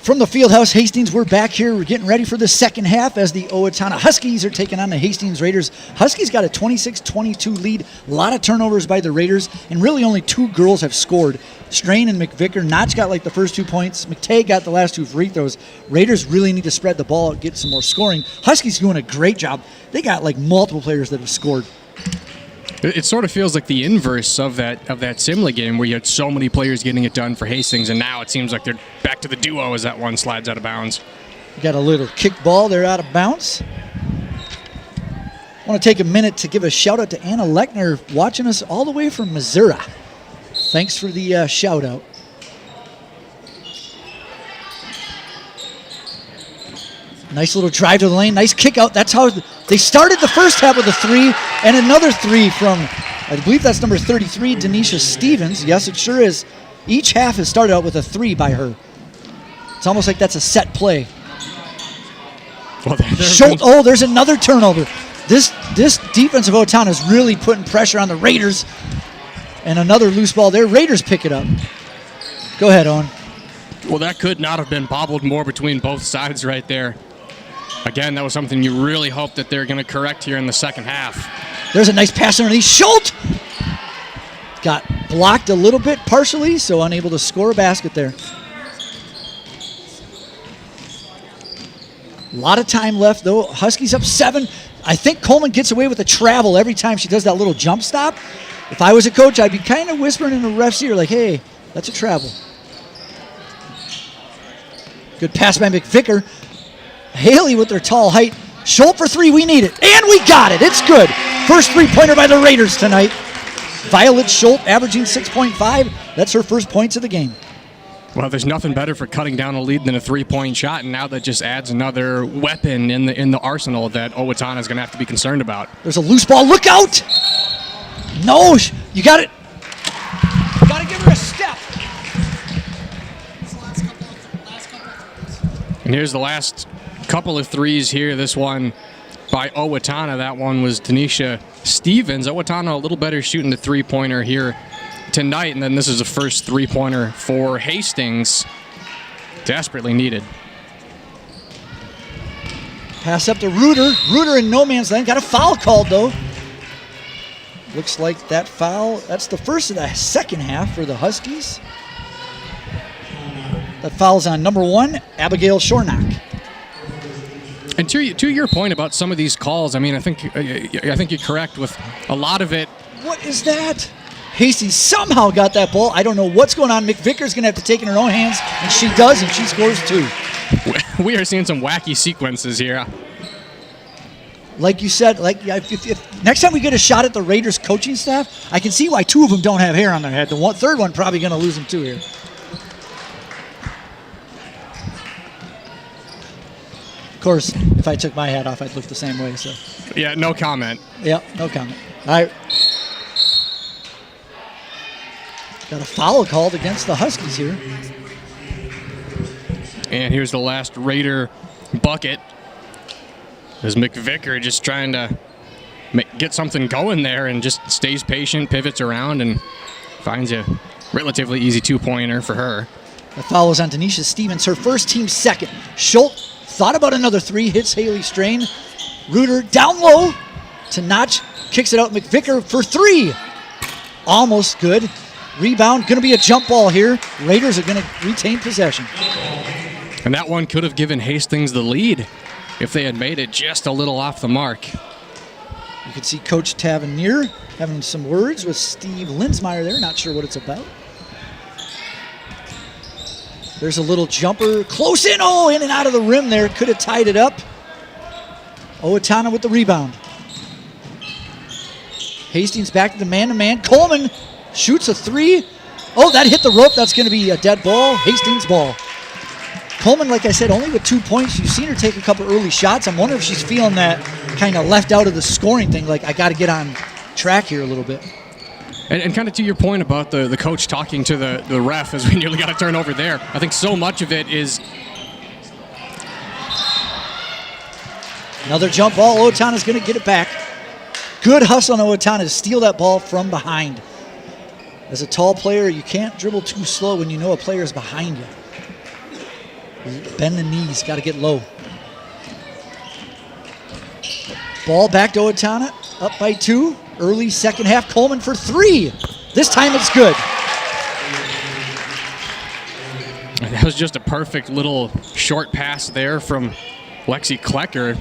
From the Fieldhouse, Hastings, we're back here. We're getting ready for the second half as the Owatonna Huskies are taking on the Hastings Raiders. Huskies got a 26-22 lead. A lot of turnovers by the Raiders, and really only two girls have scored. Strain and McVicker. Notch got like the first 2 points. McTay got the last two free throws. Raiders really need to spread the ball out, get some more scoring. Huskies doing a great job. They got like multiple players that have scored. It sort of feels like the inverse of that Simla game where you had so many players getting it done for Hastings, and now it seems like they're back to the duo as that one slides out of bounds. Got a little kick ball. They're out of bounds. I want to take a minute to give a shout out to Anna Lechner watching us all the way from Missouri. Thanks for the shout out. Nice little drive to the lane. Nice kick out. That's how they started the first half with a three, and another three from, I believe that's number 33, Denisha Stevens. Yes, it sure is. Each half has started out with a three by her. It's almost like that's a set play. Well, there's another turnover. This defense of Owatonna is really putting pressure on the Raiders. And another loose ball there. Raiders pick it up. Go ahead, Owen. Well, that could not have been bobbled more between both sides right there. Again, that was something you really hope that they're going to correct here in the second half. There's a nice pass underneath. Schultz got blocked a little bit partially, so unable to score a basket there. A lot of time left, though. Huskies up 7. I think Coleman gets away with a travel every time she does that little jump stop. If I was a coach, I'd be kind of whispering in the ref's ear like, hey, that's a travel. Good pass by McVicker. Haley with their tall height. Schultz for three, we need it. And we got it, it's good. First three-pointer by the Raiders tonight. Violet Schultz averaging 6.5. That's her first points of the game. Well, there's nothing better for cutting down a lead than a three-point shot, and now that just adds another weapon in the arsenal that Owatonna is going to have to be concerned about. There's a loose ball, look out! No, you got it. You got to give her a step. And here's the last couple of threes here. This one by Owatonna. That one was Tanisha Stevens. Owatonna a little better shooting the three-pointer here tonight. And then this is the first three-pointer for Hastings. Desperately needed. Pass up to Reuter. Reuter in no man's land. Got a foul called, though. Looks like that foul, that's the first of the second half for the Huskies. That foul's on number 1, Abigail Shornock. And to your point about some of these calls, I mean, I think you're correct with a lot of it. What is that? Hastings somehow got that ball. I don't know what's going on. McVicker's going to have to take it in her own hands, and she does, and she scores 2. We are seeing some wacky sequences here. Like you said, if next time we get a shot at the Raiders coaching staff, I can see why 2 of them don't have hair on their head. The third one probably going to lose them too here. Of course, if I took my hat off, I'd look the same way. So. Yeah, no comment. Yeah, no comment. All right. Got a foul called against the Huskies here. And here's the last Raider bucket. As McVicker just trying to get something going there and just stays patient, pivots around, and finds a relatively easy 2-pointer for her. The foul is on Tanisha Stevens, her first team second. Schultz thought about another 3, hits Haley Strain. Reuter down low to Notch, kicks it out. McVicker for 3. Almost good. Rebound, going to be a jump ball here. Raiders are going to retain possession. And that one could have given Hastings the lead if they had made it just a little off the mark. You can see Coach Tavernier having some words with Steve Linsmeyer there. Not sure what it's about. There's a little jumper. Close in. Oh, in and out of the rim there. Could have tied it up. Owatonna with the rebound. Hastings back to the man-to-man. Coleman shoots a 3. Oh, that hit the rope. That's going to be a dead ball. Hastings ball. Coleman, like I said, only with 2 points. You've seen her take a couple early shots. I'm wondering if she's feeling that kind of left out of the scoring thing, like I got to get on track here a little bit. And kind of to your point about the coach talking to the ref as we nearly got a turnover there, I think so much of it is... Another jump ball. Owatonna's going to get it back. Good hustle on Owatonna to steal that ball from behind. As a tall player, you can't dribble too slow when you know a player is behind you. Bend the knees, got to get low. Ball back to Owatonna, up by 2. Early second half, Coleman for 3. This time it's good. And that was just a perfect little short pass there from Lexi Klecker.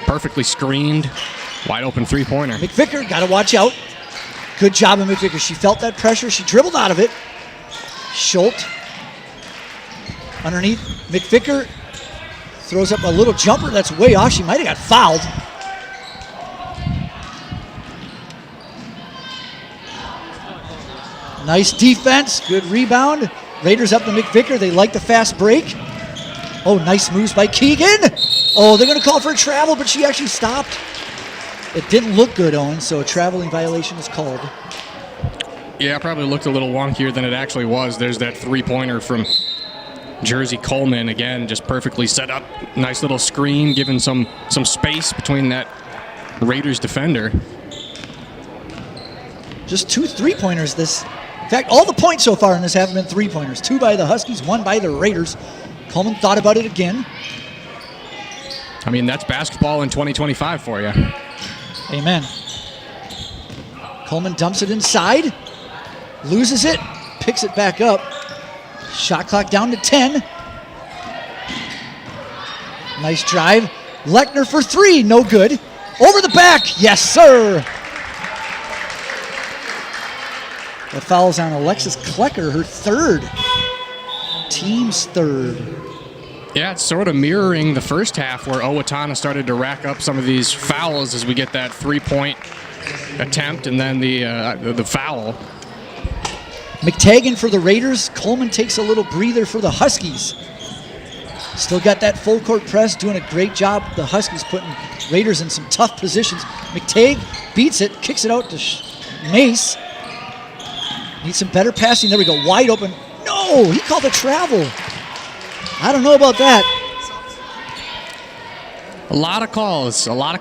Perfectly screened, wide open 3-pointer. McVicker, got to watch out. Good job of McVicker. She felt that pressure. She dribbled out of it. Schultz underneath. McVicker throws up a little jumper that's way off. She might have got fouled. Nice defense. Good rebound. Raiders up to McVicker. They like the fast break. Oh, nice moves by Keegan. Oh, they're going to call for a travel, but she actually stopped. It didn't look good, Owen, so a traveling violation is called. Yeah, probably looked a little wonkier than it actually was. There's that 3-pointer from Jersey Coleman. Again, just perfectly set up. Nice little screen, giving some space between that Raiders defender. Just 2 3-pointers this. In fact, all the points so far in this have been 3-pointers. 2 by the Huskies, 1 by the Raiders. Coleman thought about it again. I mean, that's basketball in 2025 for you. Amen. Coleman dumps it inside. Loses it. Picks it back up. Shot clock down to 10. Nice drive. Lechner for 3. No good. Over the back. Yes, sir. That foul's on Alexis Klecker, her third. Team's third. Yeah, it's sort of mirroring the first half where Owatonna started to rack up some of these fouls as we get that 3-point attempt and then the foul. McTagan for the Raiders. Coleman takes a little breather for the Huskies. Still got that full court press, doing a great job. The Huskies putting Raiders in some tough positions. McTague beats it, kicks it out to Mace. Needs some better passing. There we go, wide open. No, he called a travel. I don't know about that. A lot of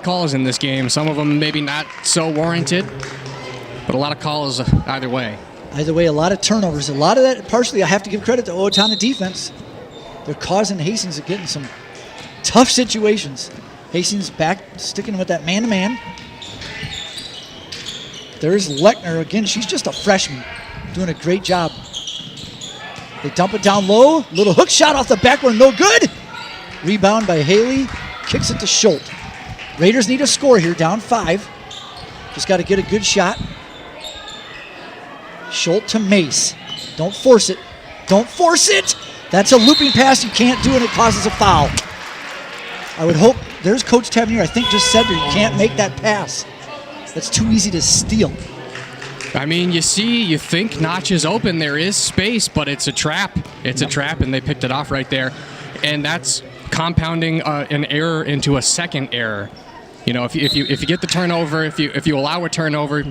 calls in this game. Some of them maybe not so warranted, but a lot of calls either way. Either way, a lot of turnovers. A lot of that, partially, I have to give credit to Owatonna defense. They're causing Hastings to get in some tough situations. Hastings back, sticking with that man-to-man. There's Lechner again. She's just a freshman, doing a great job. They dump it down low. Little hook shot off the backboard, no good. Rebound by Haley. Kicks it to Schultz. Raiders need a score here, down 5. Just got to get a good shot. Schultz to Mace. Don't force it. Don't force it. That's a looping pass. You can't do it. It causes a foul. I would hope. There's Coach Tavernier, I think, just said there, you can't make that pass. That's too easy to steal. I mean, you think Notch is open. There is space, but it's a trap. It's a trap, and they picked it off right there. And that's compounding an error into a second error. You know, if you get the turnover, if you allow a turnover,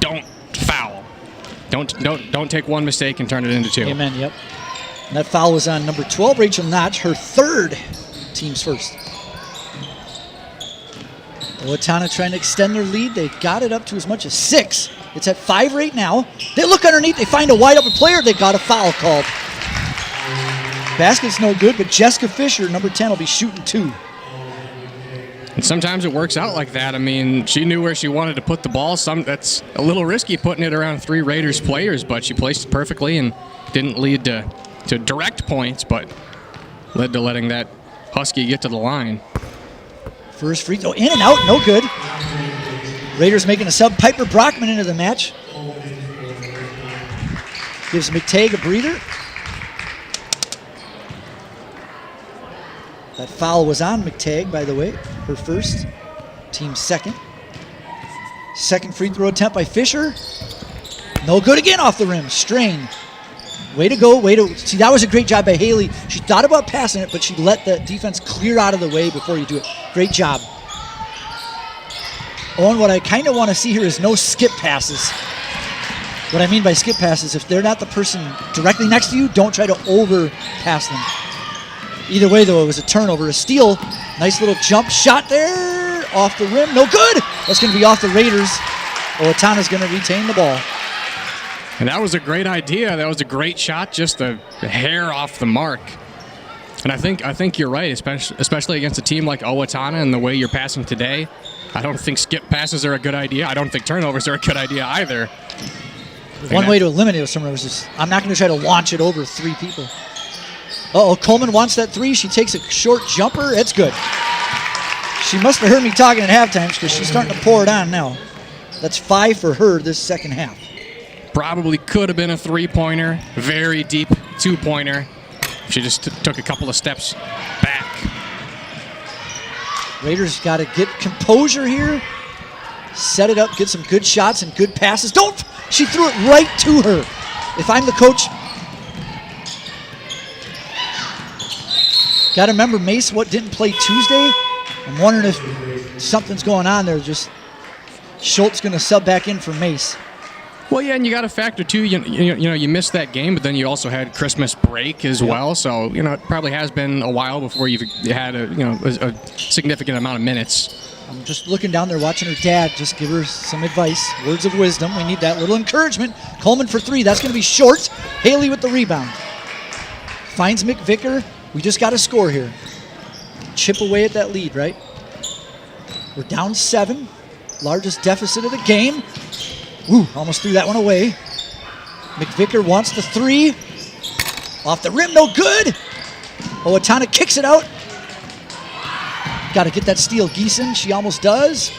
don't foul. Don't take one mistake and turn it into 2. Amen. Yep. And that foul was on number 12, Rachel Notch, her third, team's first. Owatonna trying to extend their lead. They got it up to as much as 6. It's at 5 right now. They look underneath. They find a wide open player. They got a foul called. Basket's no good, but Jessica Fisher, number 10, will be shooting 2. And sometimes it works out like that. I mean, she knew where she wanted to put the ball. That's a little risky putting it around 3 Raiders players, but she placed it perfectly and didn't lead to direct points, but led to letting that Husky get to the line. First free throw, in and out, no good. Raiders making a sub. Piper Brockman into the match. Gives McTague a breather. That foul was on McTague, by the way. Her first, team's second. Second free throw attempt by Fisher. No good again off the rim. Strain. Way to go, see, that was a great job by Haley. She thought about passing it, but she let the defense clear out of the way before you do it. Great job. Owen, what I kind of want to see here is no skip passes. What I mean by skip passes, if they're not the person directly next to you, don't try to overpass them. Either way, though, it was a turnover, a steal. Nice little jump shot there, off the rim, no good. That's going to be off the Raiders. Owatonna's going to retain the ball. And that was a great idea. That was a great shot, just a hair off the mark. And I think you're right, especially against a team like Owatonna and the way you're passing today. I don't think skip passes are a good idea. I don't think turnovers are a good idea either. One way to eliminate those turnovers is I'm not going to try to launch it over 3 people. Uh-oh, Coleman wants that 3. She takes a short jumper. It's good. She must have heard me talking at halftime because she's starting to pour it on now. That's 5 for her this second half. Probably could have been a 3-pointer, very deep 2-pointer. She just took a couple of steps back. Raiders got to get composure here. Set it up, get some good shots and good passes. Don't! She threw it right to her. If I'm the coach, got to remember Mace didn't play Tuesday. I'm wondering if something's going on there. Just Schultz going to sub back in for Mace. Well, yeah, and you got to factor too. You missed that game, but then you also had Christmas break as well. So it probably has been a while before you've had a significant amount of minutes. I'm just looking down there, watching her dad. Just give her some advice, words of wisdom. We need that little encouragement. Coleman for 3. That's going to be short. Haley with the rebound. Finds McVicker. We just got to score here. Chip away at that lead, right? We're down 7. Largest deficit of the game. Ooh, almost threw that one away. McVicker wants the 3. Off the rim, no good. Owatonna kicks it out. Got to get that steal. Geeson, she almost does.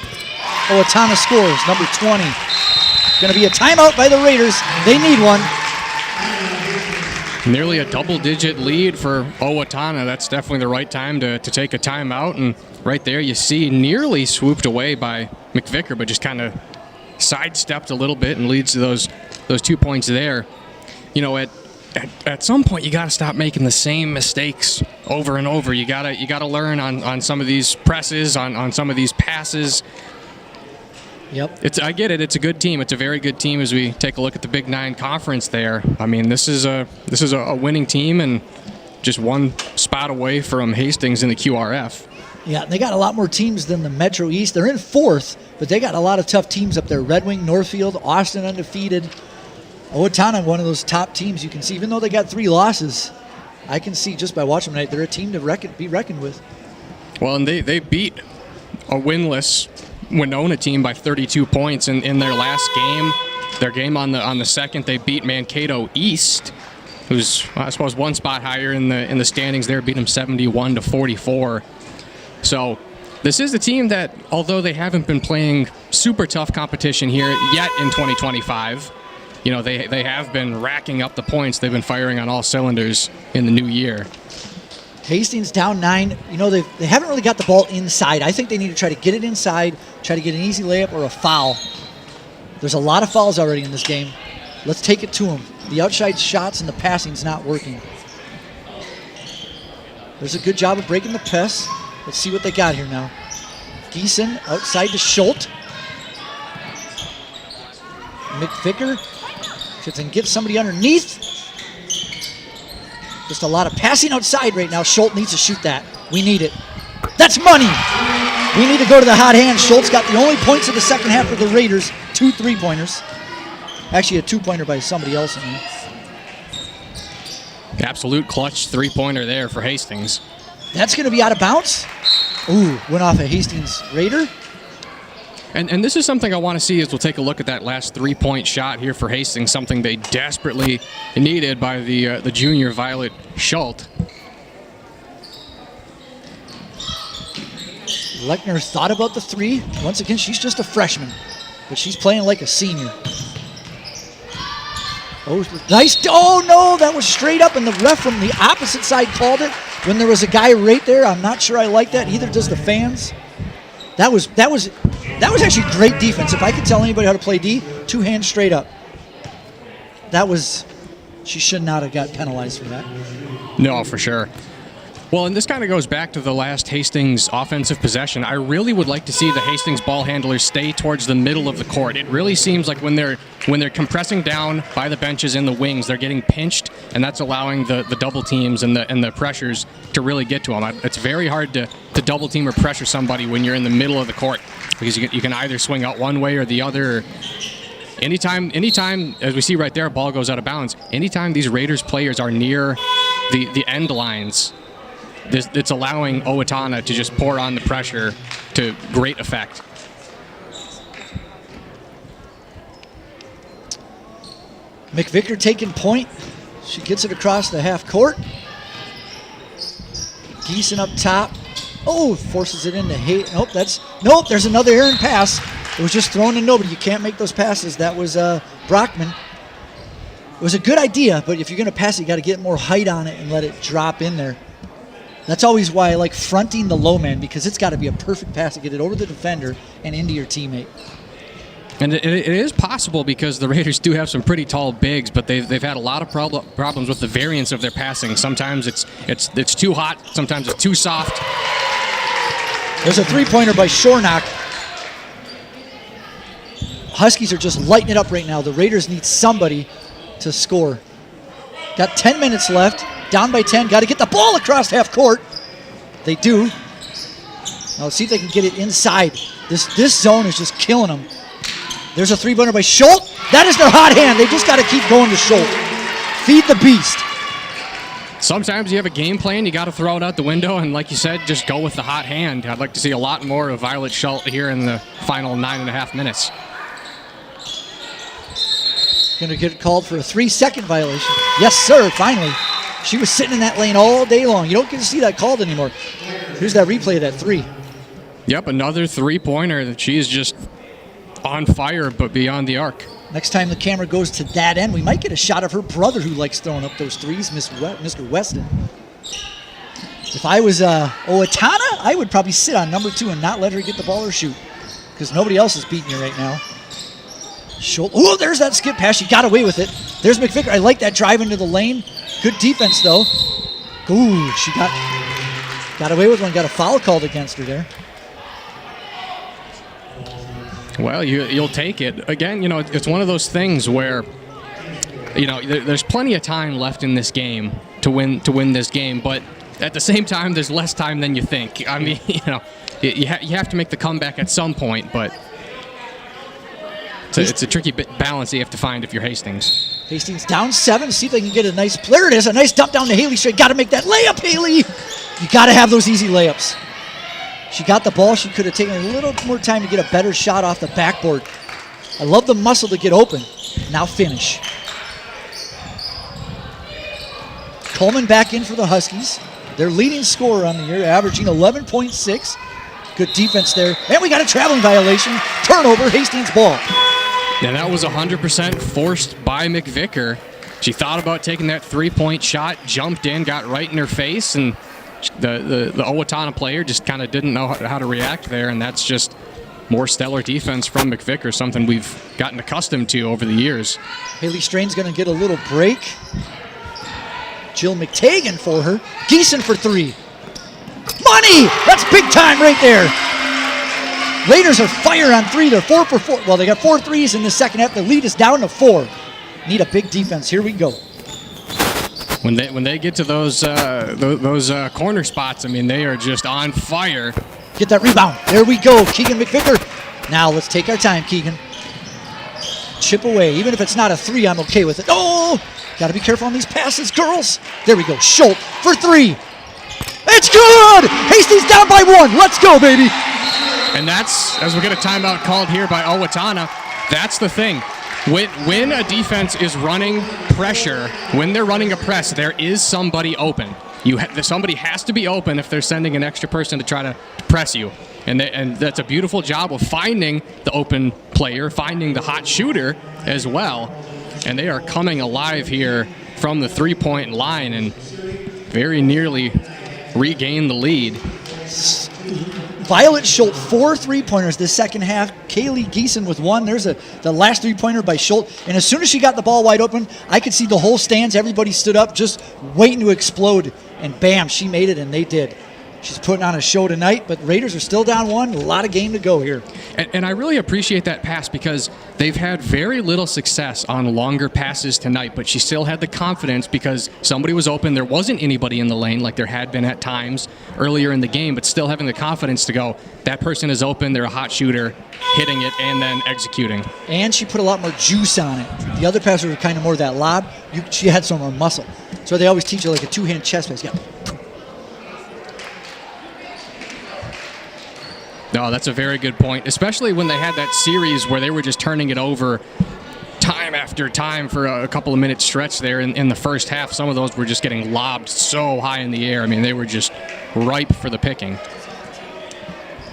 Owatonna scores, number 20. Going to be a timeout by the Raiders. They need one. Nearly a double-digit lead for Owatonna. That's definitely the right time to take a timeout. And right there you see nearly swooped away by McVicker, but just kind of sidestepped a little bit and leads to those 2 points there. You know, at some point you got to stop making the same mistakes over and over. You gotta learn on some of these presses, on some of these passes. Yep. I get it. It's a good team. It's a very good team as we take a look at the Big 9 conference there. I mean, this is a winning team and just one spot away from Hastings in the QRF. Yeah, they got a lot more teams than the Metro East. They're in 4th, but they got a lot of tough teams up there. Red Wing, Northfield, Austin undefeated. Owatonna, one of those top teams you can see. Even though they got 3 losses, I can see just by watching them tonight, they're a team to be reckoned with. Well, and they beat a winless Winona team by 32 points in their last game. Their game on the 2nd, they beat Mankato East, who's I suppose one spot higher in the standings there, beat them 71-44. So this is the team that, although they haven't been playing super tough competition here yet in 2025, you know, they have been racking up the points. They've been firing on all cylinders in the new year. Hastings down 9. You know, they haven't really got the ball inside. I think they need to try to get it inside, try to get an easy layup or a foul. There's a lot of fouls already in this game. Let's take it to them. The outside shots and the passing's not working. There's a good job of breaking the press. Let's see what they got here now. Geeson outside to Schultz. McVicker. If they can get somebody underneath. Just a lot of passing outside right now. Schultz needs to shoot that. We need it. That's money. We need to go to the hot hand. Schultz got the only points of the second half for the Raiders. 2 3-pointers. Actually, a 2-pointer by somebody else in here. Absolute clutch 3-pointer there for Hastings. That's going to be out of bounds. Ooh, went off a Hastings Raider. And this is something I want to see as we'll take a look at that last 3-point shot here for Hastings, something they desperately needed by the junior Violet Schultz. Lechner thought about the 3. Once again, she's just a freshman, but she's playing like a senior. Oh, nice. Oh, no, that was straight up, and the ref from the opposite side called it when there was a guy right there. I'm not sure I like that. Either does the fans. That was actually great defense. If I could tell anybody how to play D, 2 hands straight up. She should not have got penalized for that. No, for sure. Well, and this kind of goes back to the last Hastings offensive possession. I really would like to see the Hastings ball handlers stay towards the middle of the court. It really seems like when they're compressing down by the benches in the wings, they're getting pinched, and that's allowing the double teams and the pressures to really get to them. It's very hard to double team or pressure somebody when you're in the middle of the court, because you can either swing out one way or the other. Anytime, as we see right there, a ball goes out of bounds. Anytime these Raiders players are near the end lines, it's allowing Owatonna to just pour on the pressure to great effect. McVicker taking point. She gets it across the half court. Geeson up top. Oh, forces it into Hayes. Nope, there's another errant pass. It was just thrown to nobody. You can't make those passes. That was Brockman. It was a good idea, but if you're going to pass it, you got to get more height on it and let it drop in there. That's always why I like fronting the low man, because it's got to be a perfect pass to get it over the defender and into your teammate. And it is possible, because the Raiders do have some pretty tall bigs, but they've had a lot of problems with the variance of their passing. Sometimes it's too hot, sometimes it's too soft. There's a 3-pointer by Shornock. Huskies are just lighting it up right now. The Raiders need somebody to score. Got 10 minutes left. Down by 10. Got to get the ball across half court. They do. Now let's see if they can get it inside. This zone is just killing them. There's a 3-pointer by Schultz. That is their hot hand. They just got to keep going to Schultz. Feed the beast. Sometimes you have a game plan, you got to throw it out the window, and like you said, just go with the hot hand. I'd like to see a lot more of Violet Schultz here in the final 9.5 minutes. Going to get called for a 3-second violation. Yes, sir, finally. She was sitting in that lane all day long. You don't get to see that called anymore. Here's that replay of that 3. Yep, another 3-pointer. She is just on fire, but beyond the arc. Next time the camera goes to that end, we might get a shot of her brother who likes throwing up those threes, Mr. Weston. If I was Owatonna, I would probably sit on number 2 and not let her get the ball or shoot, because nobody else is beating you right now. Oh, there's that skip pass. She got away with it. There's McVicker. I like that drive into the lane. Good defense, though. Ooh, she got away with one. Got a foul called against her there. Well, you'll take it. Again, it's one of those things where, there's plenty of time left in this game to win this game, but at the same time, there's less time than you think. I mean, you have to make the comeback at some point, but it's a tricky balance you have to find if you're Hastings. Hastings down 7. See if they can get a nice. There it is. A nice dump down to Haley Straight. Got to make that layup, Haley. You got to have those easy layups. She got the ball. She could have taken a little more time to get a better shot off the backboard. I love the muscle to get open. Now finish. Coleman back in for the Huskies. Their leading scorer on the year, averaging 11.6. Good defense there. And we got a traveling violation. Turnover, Hastings ball. Yeah, that was 100% forced by McVicker. She thought about taking that three-point shot, jumped in, got right in her face, and the Owatonna player just kind of didn't know how to react there, and that's just more stellar defense from McVicker, something we've gotten accustomed to over the years. Haley Strain's going to get a little break. Jill McTagan for her. Geeson for 3. Money! That's big time right there. Raiders are fire on 3. They're 4 for 4. Well, they got 4 threes in the second half. The lead is down to 4. Need a big defense. Here we go. When they get to those corner spots, I mean, they are just on fire. Get that rebound. There we go. Keegan McVicker. Now let's take our time, Keegan. Chip away. Even if it's not a 3, I'm okay with it. Oh! Got to be careful on these passes, girls. There we go. Schultz for 3. It's good! Hastings down by 1. Let's go, baby. And that's, as we get a timeout called here by Owatonna, that's the thing. When a defense is running pressure, when they're running a press, there is somebody open. Somebody has to be open if they're sending an extra person to try to press you. And that's a beautiful job of finding the open player, finding the hot shooter as well. And they are coming alive here from the three-point line and very nearly regain the lead. Violet Schultz, 4 3-pointers this second half. Kaylee Geeson with 1. There's the last 3-pointer by Schultz. And as soon as she got the ball wide open, I could see the whole stands. Everybody stood up just waiting to explode. And bam, she made it, and they did. She's putting on a show tonight, but Raiders are still down 1. A lot of game to go here. And I really appreciate that pass because they've had very little success on longer passes tonight, but she still had the confidence because somebody was open. There wasn't anybody in the lane like there had been at times earlier in the game, but still having the confidence to go, that person is open, they're a hot shooter, hitting it, and then executing. And she put a lot more juice on it. The other passes were kind of more that lob. She had some more muscle. So they always teach you like a 2-hand chest pass. Yeah. No, that's a very good point, especially when they had that series where they were just turning it over time after time for a couple of minutes stretch there in the first half. Some of those were just getting lobbed so high in the air. I mean, they were just ripe for the picking.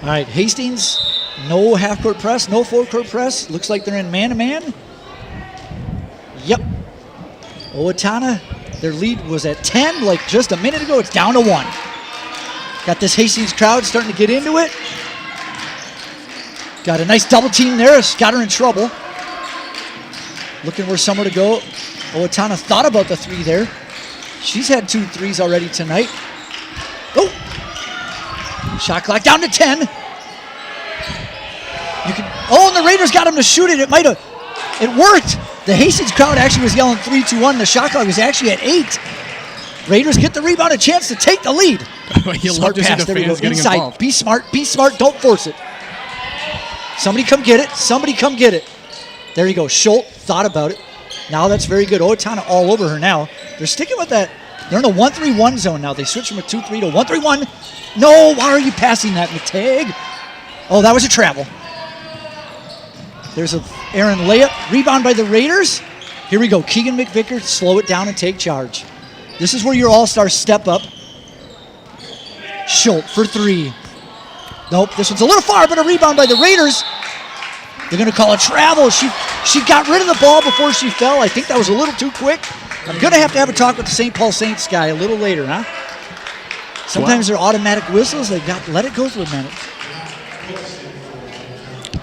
All right, Hastings, no half-court press, no full-court press. Looks like they're in man-to-man. Yep. Owatonna, their lead was at 10 like just a minute ago. It's down to 1. Got this Hastings crowd starting to get into it. Got a nice double team there. It's got her in trouble. Looking for somewhere to go. Owatonna thought about the 3 there. She's had 2 threes already tonight. Oh! Shot clock down to 10. And the Raiders got him to shoot it. It worked. The Hastings crowd actually was yelling 3-2-1. The shot clock was actually at 8. Raiders get the rebound, a chance to take the lead. Smart pass. There we go. Inside. Involved. Be smart. Don't force it. Somebody come get it. There you go. Schultz thought about it. Now that's very good. Owatonna all over her now. They're sticking with that. They're in a 1-3-1 zone now. They switch from a 2-3 to 1-3-1. No, why are you passing that, McTagg? Oh, that was a travel. There's an Aaron layup. Rebound by the Raiders. Here we go. Keegan McVicker, slow it down and take charge. This is where your all-stars step up. Schultz for 3. Nope, this one's a little far, but a rebound by the Raiders. They're going to call a travel. She She got rid of the ball before she fell. I think that was a little too quick. I'm going to have a talk with the St. Paul Saints guy a little later, huh? Sometimes they're automatic whistles. They've got to let it go for a minute.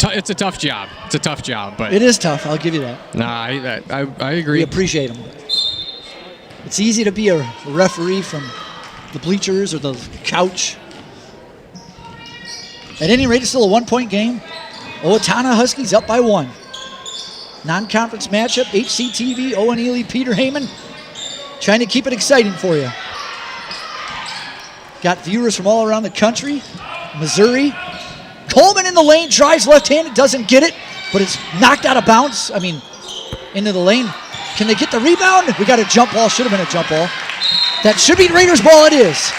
It's a tough job. It's a tough job, but it is tough. I'll give you that. Nah, I agree. We appreciate them. It's easy to be a referee from the bleachers or the couch. At any rate, it's still a 1-point game. Owatonna Huskies up by 1. Non-conference matchup, HCTV, Owen Ely, Peter Heyman. Trying to keep it exciting for you. Got viewers from all around the country. Missouri. Coleman in the lane, drives left-handed, doesn't get it, but it's knocked out of bounds. Into the lane. Can they get the rebound? We got a jump ball. Should have been a jump ball. That should be Raiders ball. It is.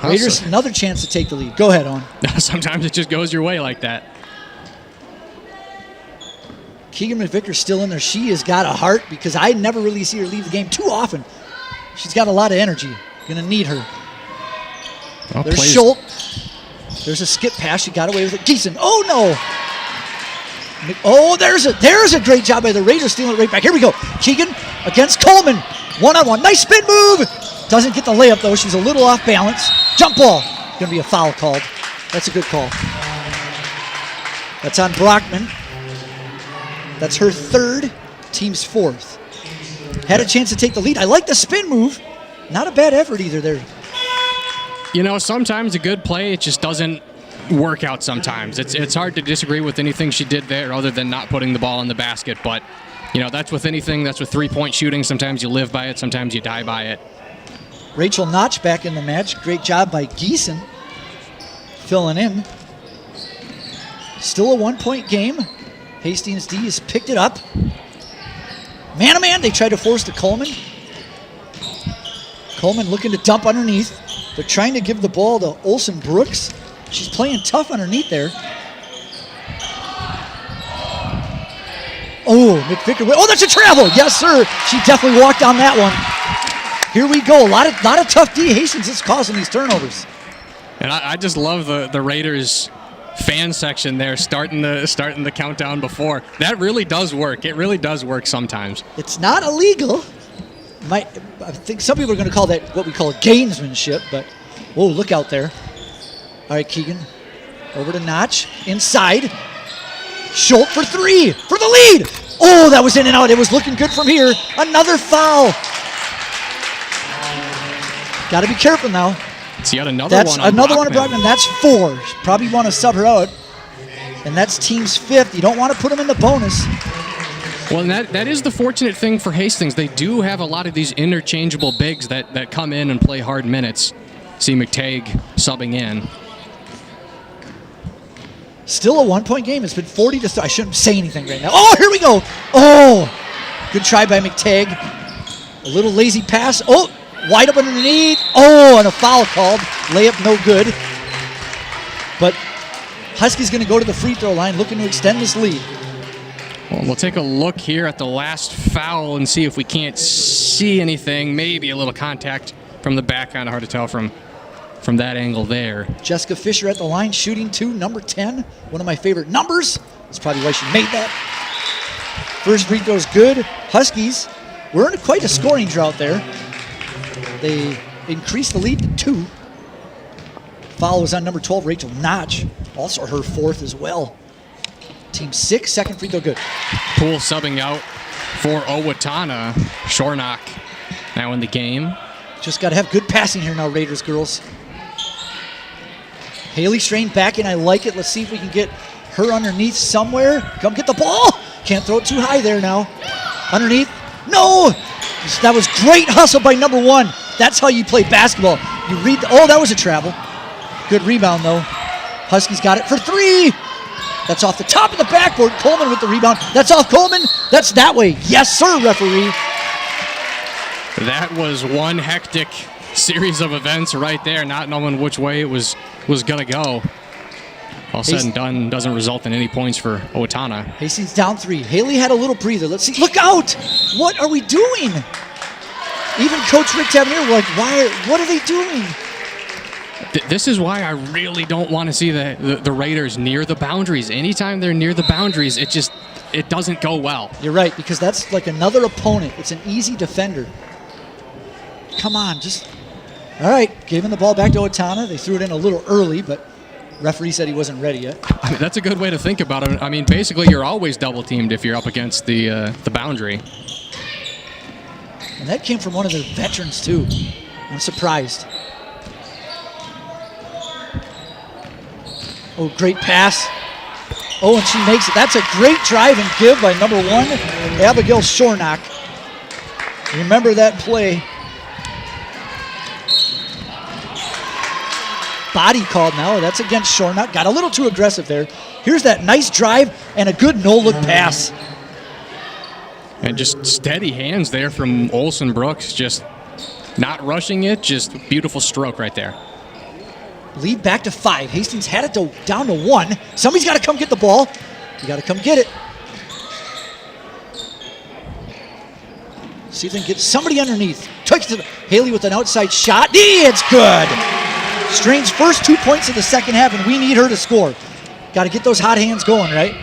Raiders, another chance to take the lead. Go ahead, On. Sometimes it just goes your way like that. Keegan McVicker's still in there. She has got a heart because I never really see her leave the game too often. She's got a lot of energy. Going to need her. Well, there's Schultz. There's a skip pass. She got away with it. Geeson. Oh, no. Oh, there's a great job by the Raiders stealing it right back. Here we go. Keegan against Coleman. One-on-one. Nice spin move. Doesn't get the layup, though. She's a little off balance. Jump ball. Going to be a foul called. That's a good call. That's on Brockman. That's her third. Team's fourth. Had a chance to take the lead. I like the spin move. Not a bad effort either there. Sometimes a good play, it just doesn't work out sometimes. It's hard to disagree with anything she did there other than not putting the ball in the basket. But, that's with anything. That's with three-point shooting. Sometimes you live by it. Sometimes you die by it. Rachel Notch back in the match. Great job by Geeson filling in. Still a 1-point game. Hastings D has picked it up. Man-to-man, they tried to force to Coleman. Coleman looking to dump underneath. They're trying to give the ball to Olsen Brooks. She's playing tough underneath there. Oh, McVicker. Oh, that's a travel. Yes, sir. She definitely walked on that one. Here we go. A lot of tough D. Hastings is causing these turnovers. And I just love the Raiders fan section there starting the countdown before. That really does work. It really does work sometimes. It's not illegal. I think some people are going to call that what we call gamesmanship, but whoa, look out there. All right, Keegan. Over to Notch. Inside. Schultz for 3. For the lead. Oh, that was in and out. It was looking good from here. Another foul. Got to be careful now. It's yet another that's one on another Brockman. one on Brockman. That's 4. Probably want to sub her out. And that's team's 5th. You don't want to put them in the bonus. Well, and that is the fortunate thing for Hastings. They do have a lot of these interchangeable bigs that come in and play hard minutes. See McTagg subbing in. Still a 1-point game. It's been 40-3. I shouldn't say anything right now. Oh, here we go. Oh, good try by McTagg. A little lazy pass. Oh, wide up underneath. Oh, and a foul called. Layup no good. But Huskies going to go to the free throw line looking to extend this lead. Well, we'll take a look here at the last foul and see if we can't see anything. Maybe a little contact from the back. Kind of hard to tell from that angle there. Jessica Fisher at the line, shooting 2, number 10. One of my favorite numbers. That's probably why she made that. First free throw's good. Huskies, we're in quite a scoring drought there. They increased the lead to 2. Foul was on number 12, Rachel Notch. Also her 4th as well. Team 6, second free throw good. Poole subbing out for Owatonna. Shornock now in the game. Just got to have good passing here now, Raiders girls. Haley Strain back in. I like it. Let's see if we can get her underneath somewhere. Come get the ball. Can't throw it too high there now. Underneath. No! That was great hustle by number 1. That's how you play basketball. You read oh, that was a travel. Good rebound, though. Huskies got it for 3. That's off the top of the backboard. Coleman with the rebound. That's off Coleman. That's that way. Yes, sir, referee. That was one hectic series of events right there, not knowing which way it was going to go. All said and done, doesn't result in any points for Owatonna. Hastings down 3. Haley had a little breather. Let's see. Look out! What are we doing? Even Coach Rick Tavernier, we're like, what are they doing? This is why I really don't want to see the Raiders near the boundaries. Anytime they're near the boundaries, it doesn't go well. You're right, because that's like another opponent. It's an easy defender. Come on, all right, giving the ball back to Owatonna. They threw it in a little early, but referee said he wasn't ready yet. I mean, that's a good way to think about it. I mean, basically, you're always double-teamed if you're up against the boundary. And that came from one of their veterans, too. I'm surprised. Oh, great pass. Oh, and she makes it. That's a great drive and give by number 1, Abigail Shornock. Remember that play. Body called now. That's against Shornock. Got a little too aggressive there. Here's that nice drive and a good no-look pass. And just steady hands there from Olsen Brooks. Just not rushing it. Just beautiful stroke right there. Lead back to 5. Hastings had it down to 1. Somebody's got to come get the ball. You got to come get it. See if they can get somebody underneath. Haley with an outside shot. It's good. Strain's first 2 points of the second half, and we need her to score. Got to get those hot hands going, right?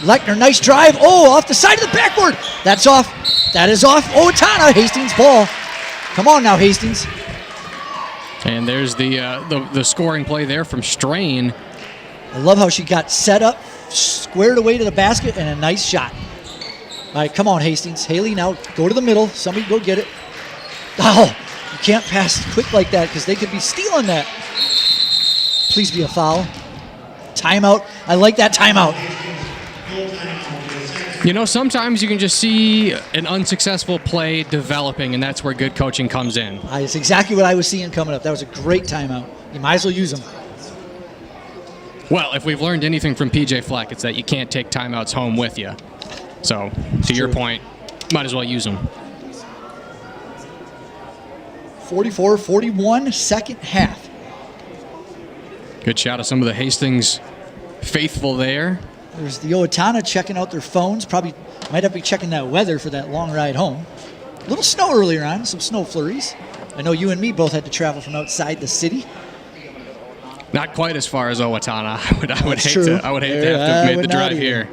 Lechner, nice drive. Oh, off the side of the backboard. That's off. That is off. Owatonna, Hastings ball. Come on now, Hastings. And there's the scoring play there from Strain. I love how she got set up, squared away to the basket, and a nice shot. All right, come on, Hastings. Haley, now go to the middle. Somebody go get it. Oh, you can't pass quick like that because they could be stealing that. Please be a foul. Timeout. I like that timeout. You know, sometimes you can just see an unsuccessful play developing, and that's where good coaching comes in. That's exactly what I was seeing coming up. That was a great timeout. You might as well use them. Well, if we've learned anything from PJ Fleck, it's that you can't take timeouts home with you. So, to your point, might as well use them. 44-41, second half. Good shot of some of the Hastings faithful there. There's the Owatonna checking out their phones. Probably might have to be checking that weather for that long ride home. A little snow earlier on, some snow flurries. I know you and me both had to travel from outside the city. Not quite as far as Owatonna. I would hate true. to have made the drive here.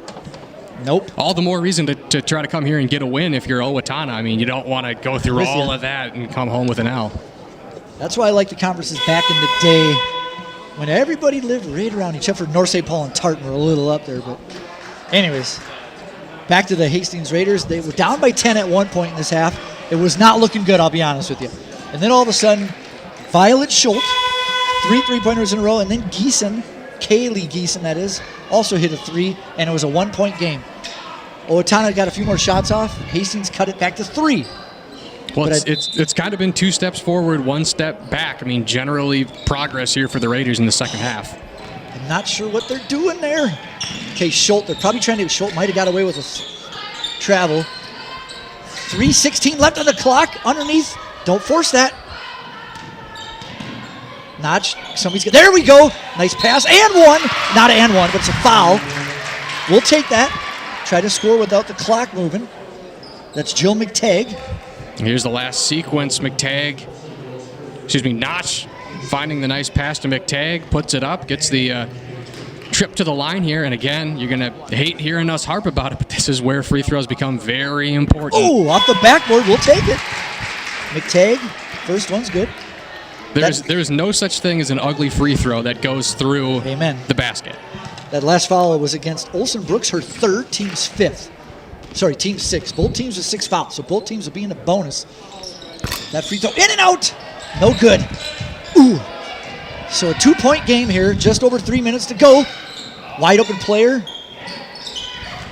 Nope. All the more reason to try to come here and get a win if you're Owatonna. I mean, you don't want to go through all of that and come home with an L. That's why I like the conferences back in the day when everybody lived right around each other. North St. Paul and Tartan were a little up there. But anyways, back to the Hastings Raiders. They were down by 10 at one point in this half. It was not looking good, I'll be honest with you. And then all of a sudden, Violet Schultz, 3 3-pointers in a row, and then Geeson, Kaylee Geeson that is, also hit a 3, and it was a 1-point game. Owatonna got a few more shots off. Hastings cut it back to 3. Well, it's kind of been 2 steps forward, 1 step back. I mean, generally progress here for the Raiders in the second half. I'm not sure what they're doing there. Okay, Schultz, they're probably trying to, Schultz might have got away with a travel. 3:16 left on the clock, underneath. Don't force that. Notch, somebody's got, there we go. Nice pass, and one. Not and one, but it's a foul. We'll take that. Try to score without the clock moving. That's Jill McTagg. Here's the last sequence. Notch finding the nice pass to McTagg, puts it up, gets the trip to the line here. And again, you're going to hate hearing us harp about it, but this is where free throws become very important. Oh, off the backboard, we'll take it. McTagg, first one's good. There's no such thing as an ugly free throw that goes through the basket. That last foul was against Olsen Brooks, her third, team's 5th. Sorry, team 6. Both teams with 6 fouls, so both teams will be in a bonus. That free throw, in and out. No good. Ooh. So a 2-point game here, just over 3 minutes to go. Wide open player.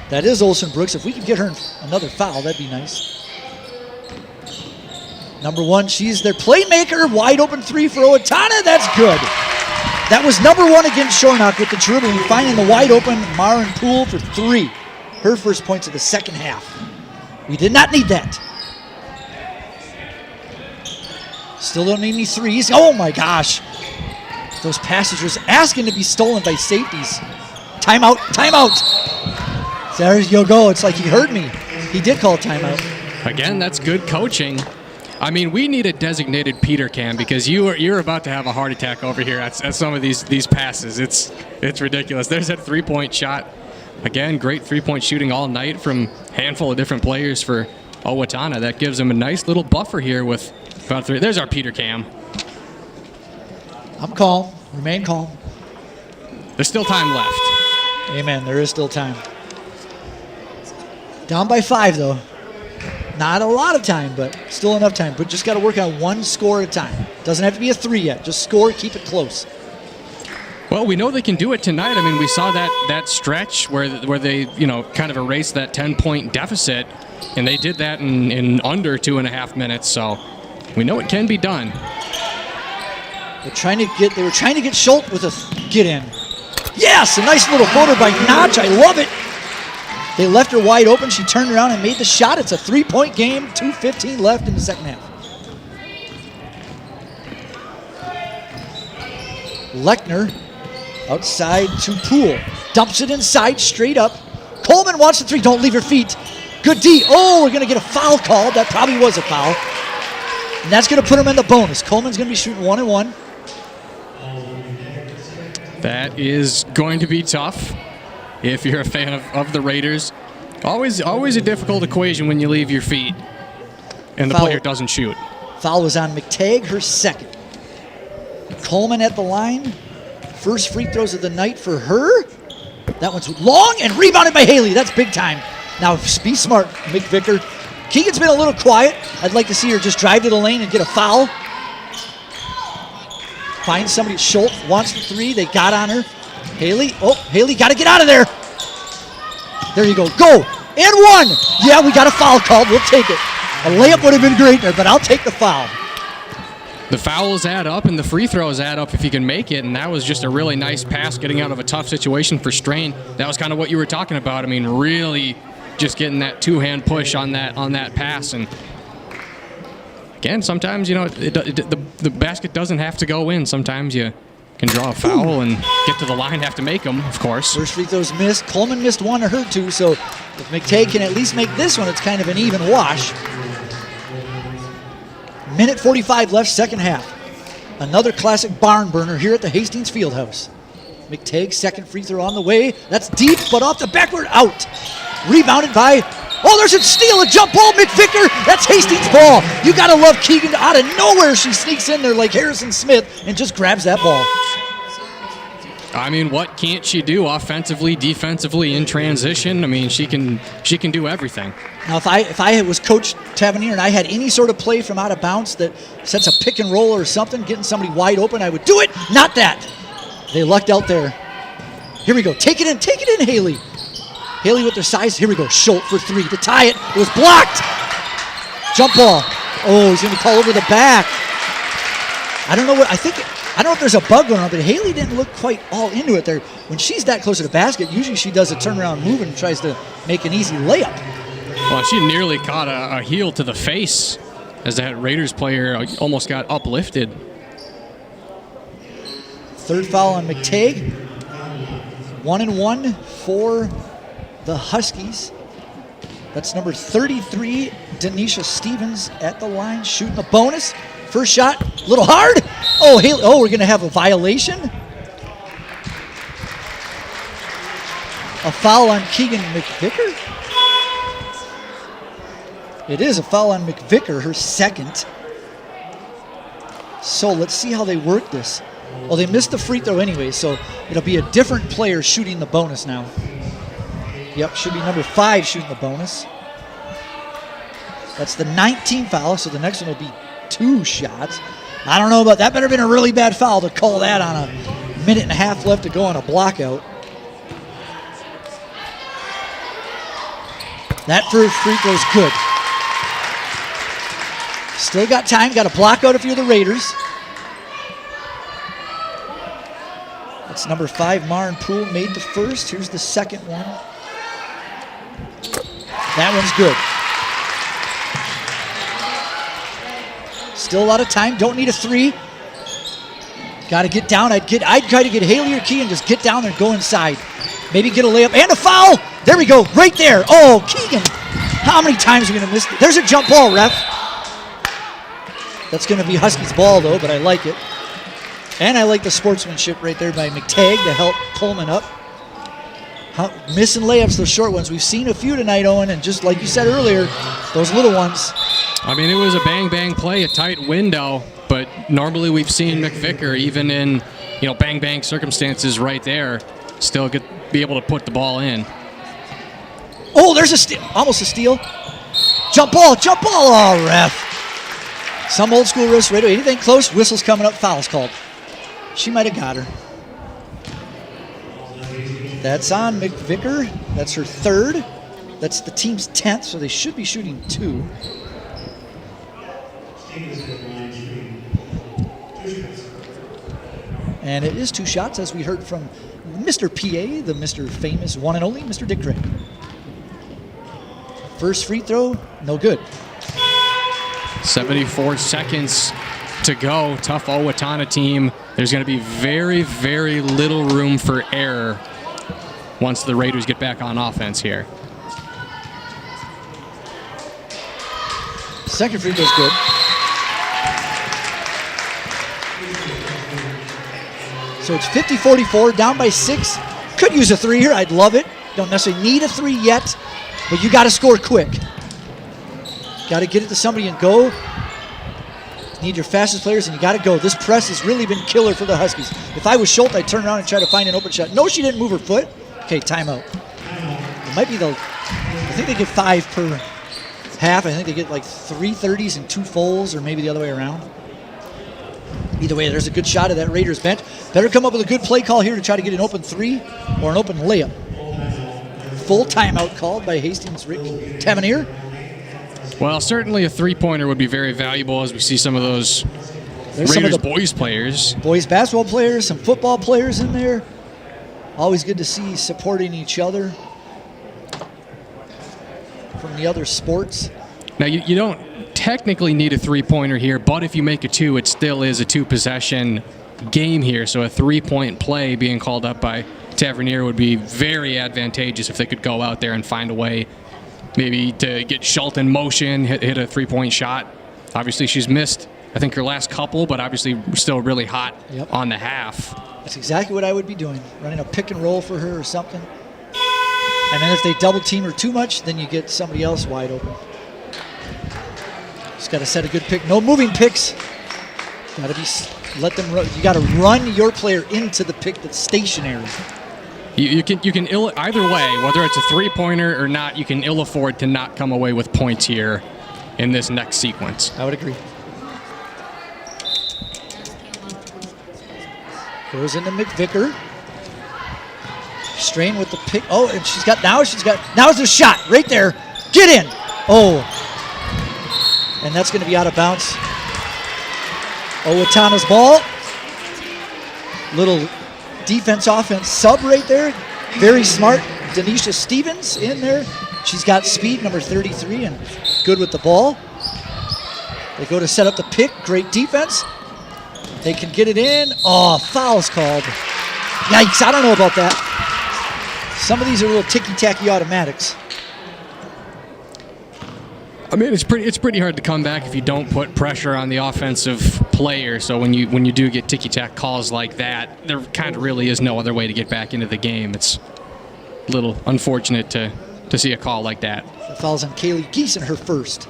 That is Olsen Brooks. If we could get her another foul, that'd be nice. Number 1, she's their playmaker. Wide open 3 for Owatonna. That's good. That was number 1 against Shornock with the dribbling, finding the wide open Marin Poole for 3. Her first points of the second half. We did not need that. Still don't need any threes. Oh my gosh. Those passes was asking to be stolen by safeties. Timeout, timeout. There you go. It's like he heard me. He did call timeout. Again, that's good coaching. I mean, we need a designated Peter Cam because you're about to have a heart attack over here at some of these passes. It's ridiculous. There's that 3-point shot. Again, great 3-point shooting all night from a handful of different players for Owatonna. That gives them a nice little buffer here with about 3. There's our Peter Cam. I'm calm. Remain calm. There's still time left. Amen. There is still time. Down by 5, though. Not a lot of time, but still enough time. But just got to work on one score at a time. Doesn't have to be a 3 yet. Just score, keep it close. Well, we know they can do it tonight. I mean, we saw that stretch where they, kind of erased that 10-point deficit, and they did that in under 2.5 minutes. So we know it can be done. They were trying to get Schultz with a get in. Yes, a nice little floater by Notch. I love it. They left her wide open. She turned around and made the shot. It's a 3-point game. 2:15 left in the second half. Lechner outside to Poole. Dumps it inside, straight up. Coleman wants the 3. Don't leave your feet. Good D. Oh, we're going to get a foul called. That probably was a foul. And that's going to put him in the bonus. Coleman's going to be shooting 1-1. That is going to be tough if you're a fan of the Raiders. Always a difficult equation when you leave your feet and the player doesn't shoot. Foul was on McTagg, her second. Coleman at the line. First free throws of the night for her. That one's long and rebounded by Haley. That's big time. Now, be smart, McVicker. Keegan's been a little quiet. I'd like to see her just drive to the lane and get a foul. Find somebody. Schultz wants the 3. They got on her. Haley. Oh, Haley got to get out of there. There you go. Go. And 1. Yeah, we got a foul called. We'll take it. A layup would have been great there, but I'll take the foul. The fouls add up and the free throws add up if you can make it, and that was just a really nice pass getting out of a tough situation for Strain. That was kind of what you were talking about. I mean, really just getting that 2-hand push on that pass. And again, sometimes, the basket doesn't have to go in. Sometimes you can draw a foul and get to the line, have to make them, of course. First free throw's missed. Coleman missed 1 of her 2, so if McTagg can at least make this one, it's kind of an even wash. Minute 45 left, second half. Another classic barn burner here at the Hastings Fieldhouse. McTagg, second free throw on the way. That's deep, but off the backward, out. Rebounded by, there's a steal, a jump ball, McVicker. That's Hastings' ball. You got to love Keegan. Out of nowhere, she sneaks in there like Harrison Smith and just grabs that ball. I mean, what can't she do offensively, defensively, in transition? I mean, she can do everything. Now, if I was Coach Tavernier and I had any sort of play from out of bounds that sets a pick and roll or something, getting somebody wide open, I would do it. Not that. They lucked out there. Here we go. Take it in, Haley. Haley with their size. Here we go. Schultz for 3 to tie it. It was blocked. Jump ball. Oh, he's going to call over the back. I don't know if there's a bug going on, but Haley didn't look quite all into it there. When she's that close to the basket, usually she does a turnaround move and tries to make an easy layup. Well, she nearly caught a heel to the face as that Raiders player almost got uplifted. Third foul on McTagg. 1-1 for the Huskies. That's number 33, Denisha Stevens at the line, shooting a bonus. First shot, a little hard. Oh, Haley. Oh, we're going to have a violation. A foul on Keegan McVicker. It is a foul on McVicker, her second. So let's see how they work this. Well, they missed the free throw anyway, so it'll be a different player shooting the bonus now. Yep, should be number 5 shooting the bonus. That's the 19th foul, so the next one will be 2 shots. I don't know about that. Better have been a really bad foul to call that on a minute and a half left to go on a block out. That first free throw is good. Still got time. Got a block out if you're the Raiders. That's number 5, Maren Poole, made the first. Here's the second one. That one's good. Still a lot of time. Don't need a 3. Got to get down. I'd try to get Haley or Keegan, just get down there and go inside. Maybe get a layup and a foul. There we go. Right there. Oh, Keegan. How many times are we going to miss it? There's a jump ball, ref. That's going to be Huskies ball, though, but I like it. And I like the sportsmanship right there by McTagg to help Coleman up. Missing layups, those short ones. We've seen a few tonight, Owen, and just like you said earlier, those little ones. I mean, it was a bang-bang play, a tight window, but normally we've seen McVicker, even in bang-bang circumstances right there, still be able to put the ball in. Oh, there's a steal. Almost a steal. Jump ball. Oh, ref. Some old school refs right away. Anything close, whistle's coming up, foul's called. She might have got her. That's on McVicker. That's her third. That's the team's 10th, so they should be shooting 2. And it is 2 shots, as we heard from Mr. PA, the Mr. Famous one and only, Mr. Dick Craig. First free throw, no good. 74 seconds to go. Tough Owatonna team. There's going to be very, very little room for error once the Raiders get back on offense here. Second free throw's good. So it's 50-44, down by 6. Could use a 3 here. I'd love it. Don't necessarily need a 3 yet, but you got to score quick. Got to get it to somebody and go. Need your fastest players, and you got to go. This press has really been killer for the Huskies. If I was Schultz, I'd turn around and try to find an open shot. No, she didn't move her foot. Okay, timeout. It might be I think they get 5 per half. I think they get like 3 30s and 2 fulls, or maybe the other way around. Either way, there's a good shot of that Raiders bench. Better come up with a good play call here to try to get an open 3 or an open layup. Full timeout called by Hastings Tavernier. Well, certainly a 3-pointer would be very valuable as we see some of those Raiders boys players. Boys basketball players, some football players in there. Always good to see supporting each other from the other sports. Now, you don't technically need a 3-pointer here, but if you make a 2, it still is a 2-possession game here. So a 3-point play being called up by Tavernier would be very advantageous if they could go out there and find a way maybe to get Schultz in motion, hit a 3-point shot. Obviously, she's missed, I think, her last couple, but obviously still really hot on the half. That's exactly what I would be doing, running a pick and roll for her or something. And then if they double team her too much, then you get somebody else wide open. Just got to set a good pick. No moving picks. Got to let them run. You got to run your player into the pick that's stationary. You can either way, whether it's a 3-pointer or not, you can ill afford to not come away with points here in this next sequence. I would agree. Goes into McVicker. Strain with the pick. Oh, and now it's a shot right there. Get in. Oh. And that's going to be out of bounds. Owatonna's ball. Little defense offense sub right there. Very smart. Denisha Stevens in there. She's got speed, number 33, and good with the ball. They go to set up the pick. Great defense. They can get it in. Oh, foul's called. Yikes, I don't know about that. Some of these are little ticky-tacky automatics. I mean, it's pretty hard to come back if you don't put pressure on the offensive player. So when you do get ticky-tack calls like that, there kind of really is no other way to get back into the game. It's a little unfortunate to see a call like that. The foul's on Kaylee Geeson, her first.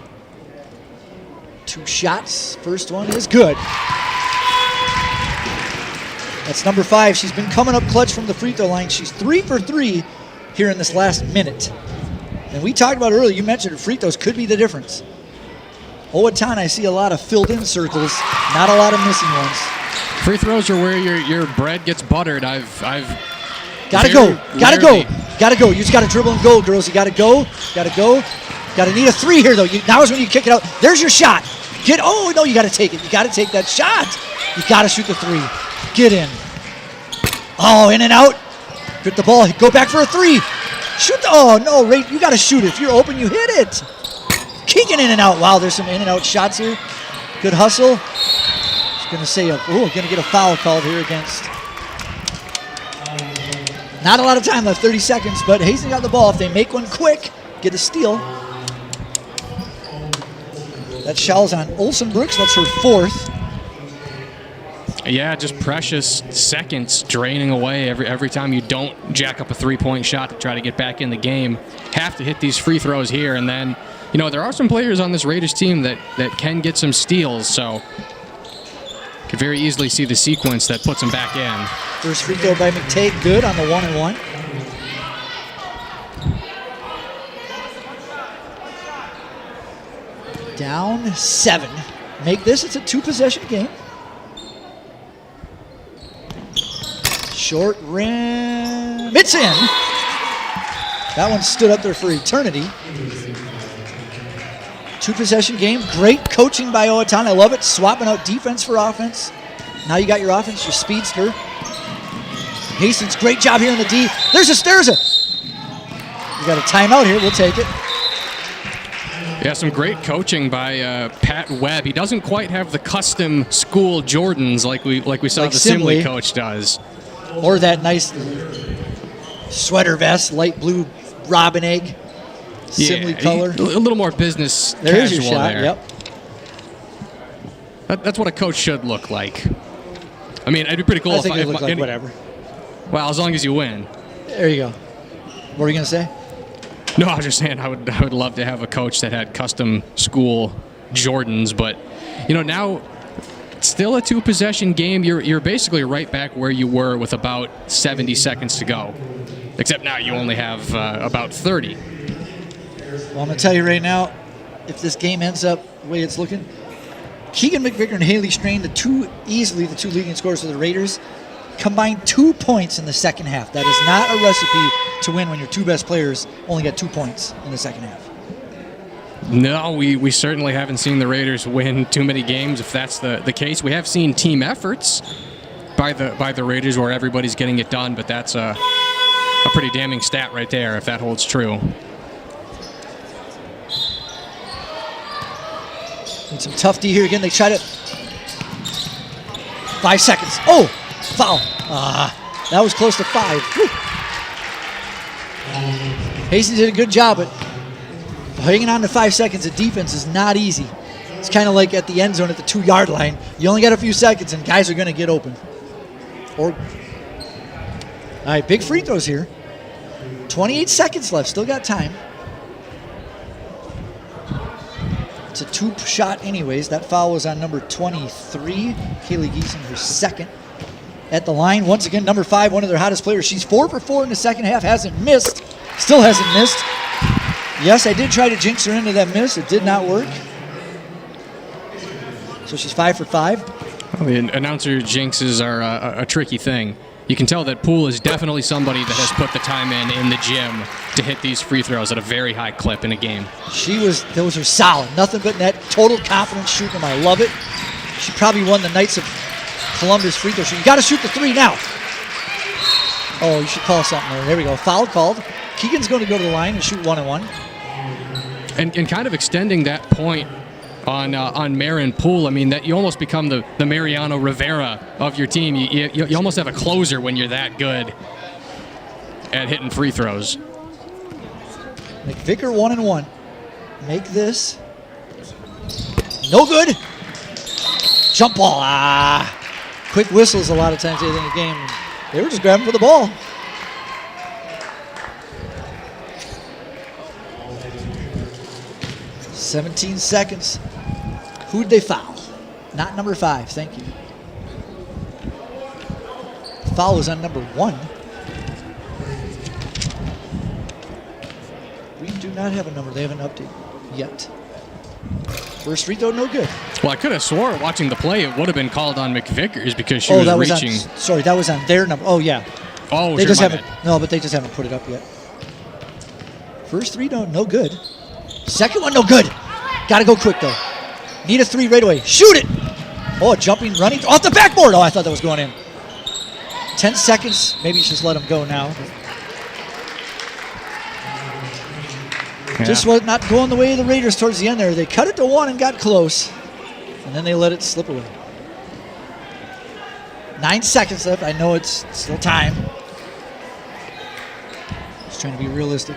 2 shots. First one is good. That's number 5. She's been coming up clutch from the free throw line. She's 3 for 3 here in this last minute. And we talked about earlier, you mentioned her free throws could be the difference. Owatonna, I see a lot of filled-in circles, not a lot of missing ones. Free throws are where your bread gets buttered. Gotta go. You just gotta dribble and go, girls. You gotta go. Gotta need a 3 here, though. Now is when you kick it out. There's your shot. You gotta take it. You gotta take that shot. You gotta shoot the 3. Get in. Oh, in and out. Get the ball. Go back for a 3. Shoot no, Ray, you got to shoot it. If you're open, you hit it. Keegan in and out. Wow, there's some in and out shots here. Good hustle. Just going to say, going to get a foul called here against. Not a lot of time left, 30 seconds, but Hastings got the ball. If they make one quick, get a steal. That shell's on Olsen Brooks. That's her 4th. Yeah, just precious seconds draining away every time you don't jack up a three-point shot to try to get back in the game. Have to hit these free throws here, and then, you know, there are some players on this Raiders team that can get some steals, so could very easily see the sequence that puts them back in. First free throw by McTagg, good on the 1-and-1. Down 7. Make this, it's a 2-possession game. Short rim, it's in. That one stood up there for eternity. 2-possession game, great coaching by Owatonna. I love it, swapping out defense for offense. Now you got your offense, your speedster. Hastings, great job here in the D. There's a. You got a timeout here, we'll take it. Yeah, some great coaching by Pat Webb. He doesn't quite have the custom school Jordans like we saw the Simley coach does. Or that nice sweater vest, light blue robin egg, Simley color. A little more business There's casual your shot, there. yep. That's what a coach should look like. I mean, it'd be pretty cool I if think it look like whatever. Well, as long as you win. There you go. What were you going to say? No, I was just saying I would love to have a coach that had custom school Jordans, but you know, now it's still a 2-possession game. You're basically right back where you were with about 70 seconds to go, except now you only have about 30. Well, I'm going to tell you right now, if this game ends up the way it's looking, Keegan McVicker and Haley Strain, easily the two leading scorers for the Raiders, combined 2 points in the second half. That is not a recipe to win when your two best players only got 2 points in the second half. No, we certainly haven't seen the Raiders win too many games if that's the case. We have seen team efforts by the Raiders where everybody's getting it done, but that's a pretty damning stat right there if that holds true. Need some tough D here again. They try to 5 seconds. Oh, foul. That was close to 5. Whew. Hastings did a good job, but hanging on to 5 seconds of defense is not easy. It's kind of like at the end zone at the 2-yard line. You only got a few seconds, and guys are going to get open. All right, big free throws here. 28 seconds left. Still got time. It's a 2-shot anyways. That foul was on number 23, Kaylee Geeson, her 2nd. At the line, once again, number 5, one of their hottest players. She's 4 for 4 in the second half, hasn't missed. Still hasn't missed. Yes, I did try to jinx her into that miss. It did not work. So she's 5 for 5. Well, the announcer jinxes are a tricky thing. You can tell that Poole is definitely somebody that has put the time in the gym to hit these free throws at a very high clip in a game. Those are solid. Nothing but net. Total confidence shooting them. I love it. She probably won the Knights of Columbus free throw shoot. You got to shoot the 3 now. Oh, you should call something there. There we go. Foul called. Keegan's going to go to the line and shoot 1-on-1. And kind of extending that point on Marin Poole, I mean, that you almost become the Mariano Rivera of your team. You almost have a closer when you're that good at hitting free throws. McVicker 1-1. Make this. No good. Jump ball. Quick whistles a lot of times in the game. They were just grabbing for the ball. "17 seconds. Who'd they foul? Not number 5. Thank you. Foul was on number 1. We do not have a number. They haven't updated yet. First free throw, no good. Well, I could have swore watching the play it would have been called on McVickers because she was reaching. Sorry, that was on their number. Oh, yeah. Oh, they just haven't. No, but they just haven't put it up yet. First 3, no good. Second one, no good. Got to go quick, though. Need a 3 right away. Shoot it. Oh, jumping, running. Off the backboard. Oh, I thought that was going in. 10 seconds. Maybe you should just let them go now. Yeah. Just was not going the way of the Raiders towards the end there. They cut it to 1 and got close. And then they let it slip away. 9 seconds left. I know it's still time. Just trying to be realistic.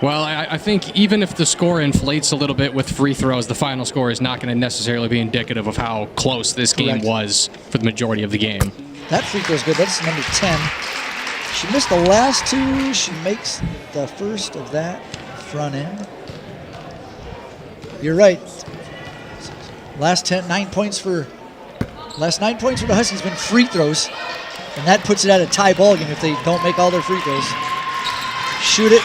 Well, I think even if the score inflates a little bit with free throws, the final score is not going to necessarily be indicative of how close this game was for the majority of the game. That free throw is good. That's number 10. She missed the last two. She makes the first of that front end. You're right. Last 9 points for the Huskies been free throws, and that puts it at a tie ball game if they don't make all their free throws. Shoot it.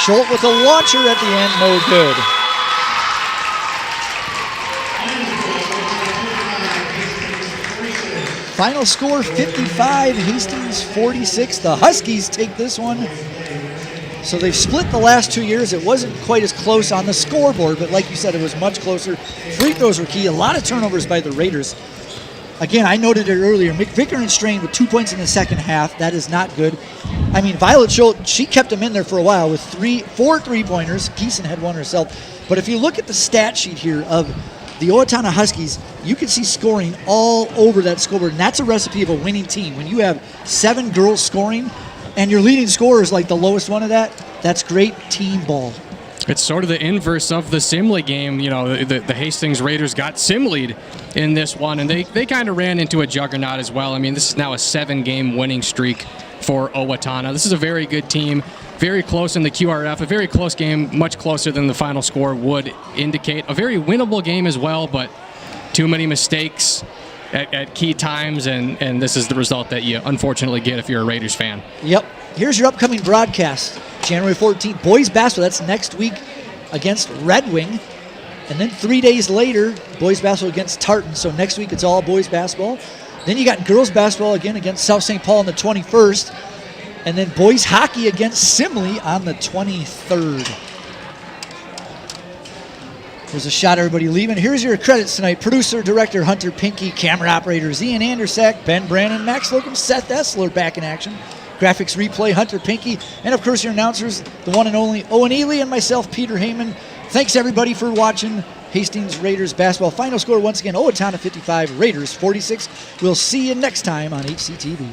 Schultz with a launcher at the end, no good. Final score 55, Hastings 46. The Huskies take this one. So they've split the last 2 years. It wasn't quite as close on the scoreboard, but like you said, it was much closer. Free throws were key. A lot of turnovers by the Raiders. Again, I noted it earlier. McVickeren strained with 2 points in the second half. That is not good. I mean, Violet Schultz, she kept him in there for a while with 4 3-pointers. Keeson had one herself. But if you look at the stat sheet here of the Owatonna Huskies, you can see scoring all over that scoreboard. And that's a recipe of a winning team. When you have 7 girls scoring and your leading scorer is like the lowest one of that, that's great team ball. It's sort of the inverse of the Simley game. You know, the Hastings Raiders got Simley'd in this one, and they kind of ran into a juggernaut as well. I mean, this is now a 7-game winning streak for Owatonna. This is a very good team, very close in the QRF, a very close game, much closer than the final score would indicate. A very winnable game as well, but too many mistakes at key times, and this is the result that you unfortunately get if you're a Raiders fan. Yep. Here's your upcoming broadcast. January 14th, boys basketball. That's next week against Red Wing. And then 3 days later, boys basketball against Tartan. So next week, it's all boys basketball. Then you got girls basketball again against South St. Paul on the 21st. And then boys hockey against Simley on the 23rd. There's a shot of everybody leaving. Here's your credits tonight. Producer, director Hunter Pinky, camera operators Ian Andersack, Ben Brannon, Max Slocum, Seth Essler back in action. Graphics replay, Hunter Pinky, and of course your announcers, the one and only Owen Ely and myself, Peter Heyman. Thanks everybody for watching Hastings Raiders basketball. Final score once again, Owatonna 55, Raiders 46. We'll see you next time on HCTV.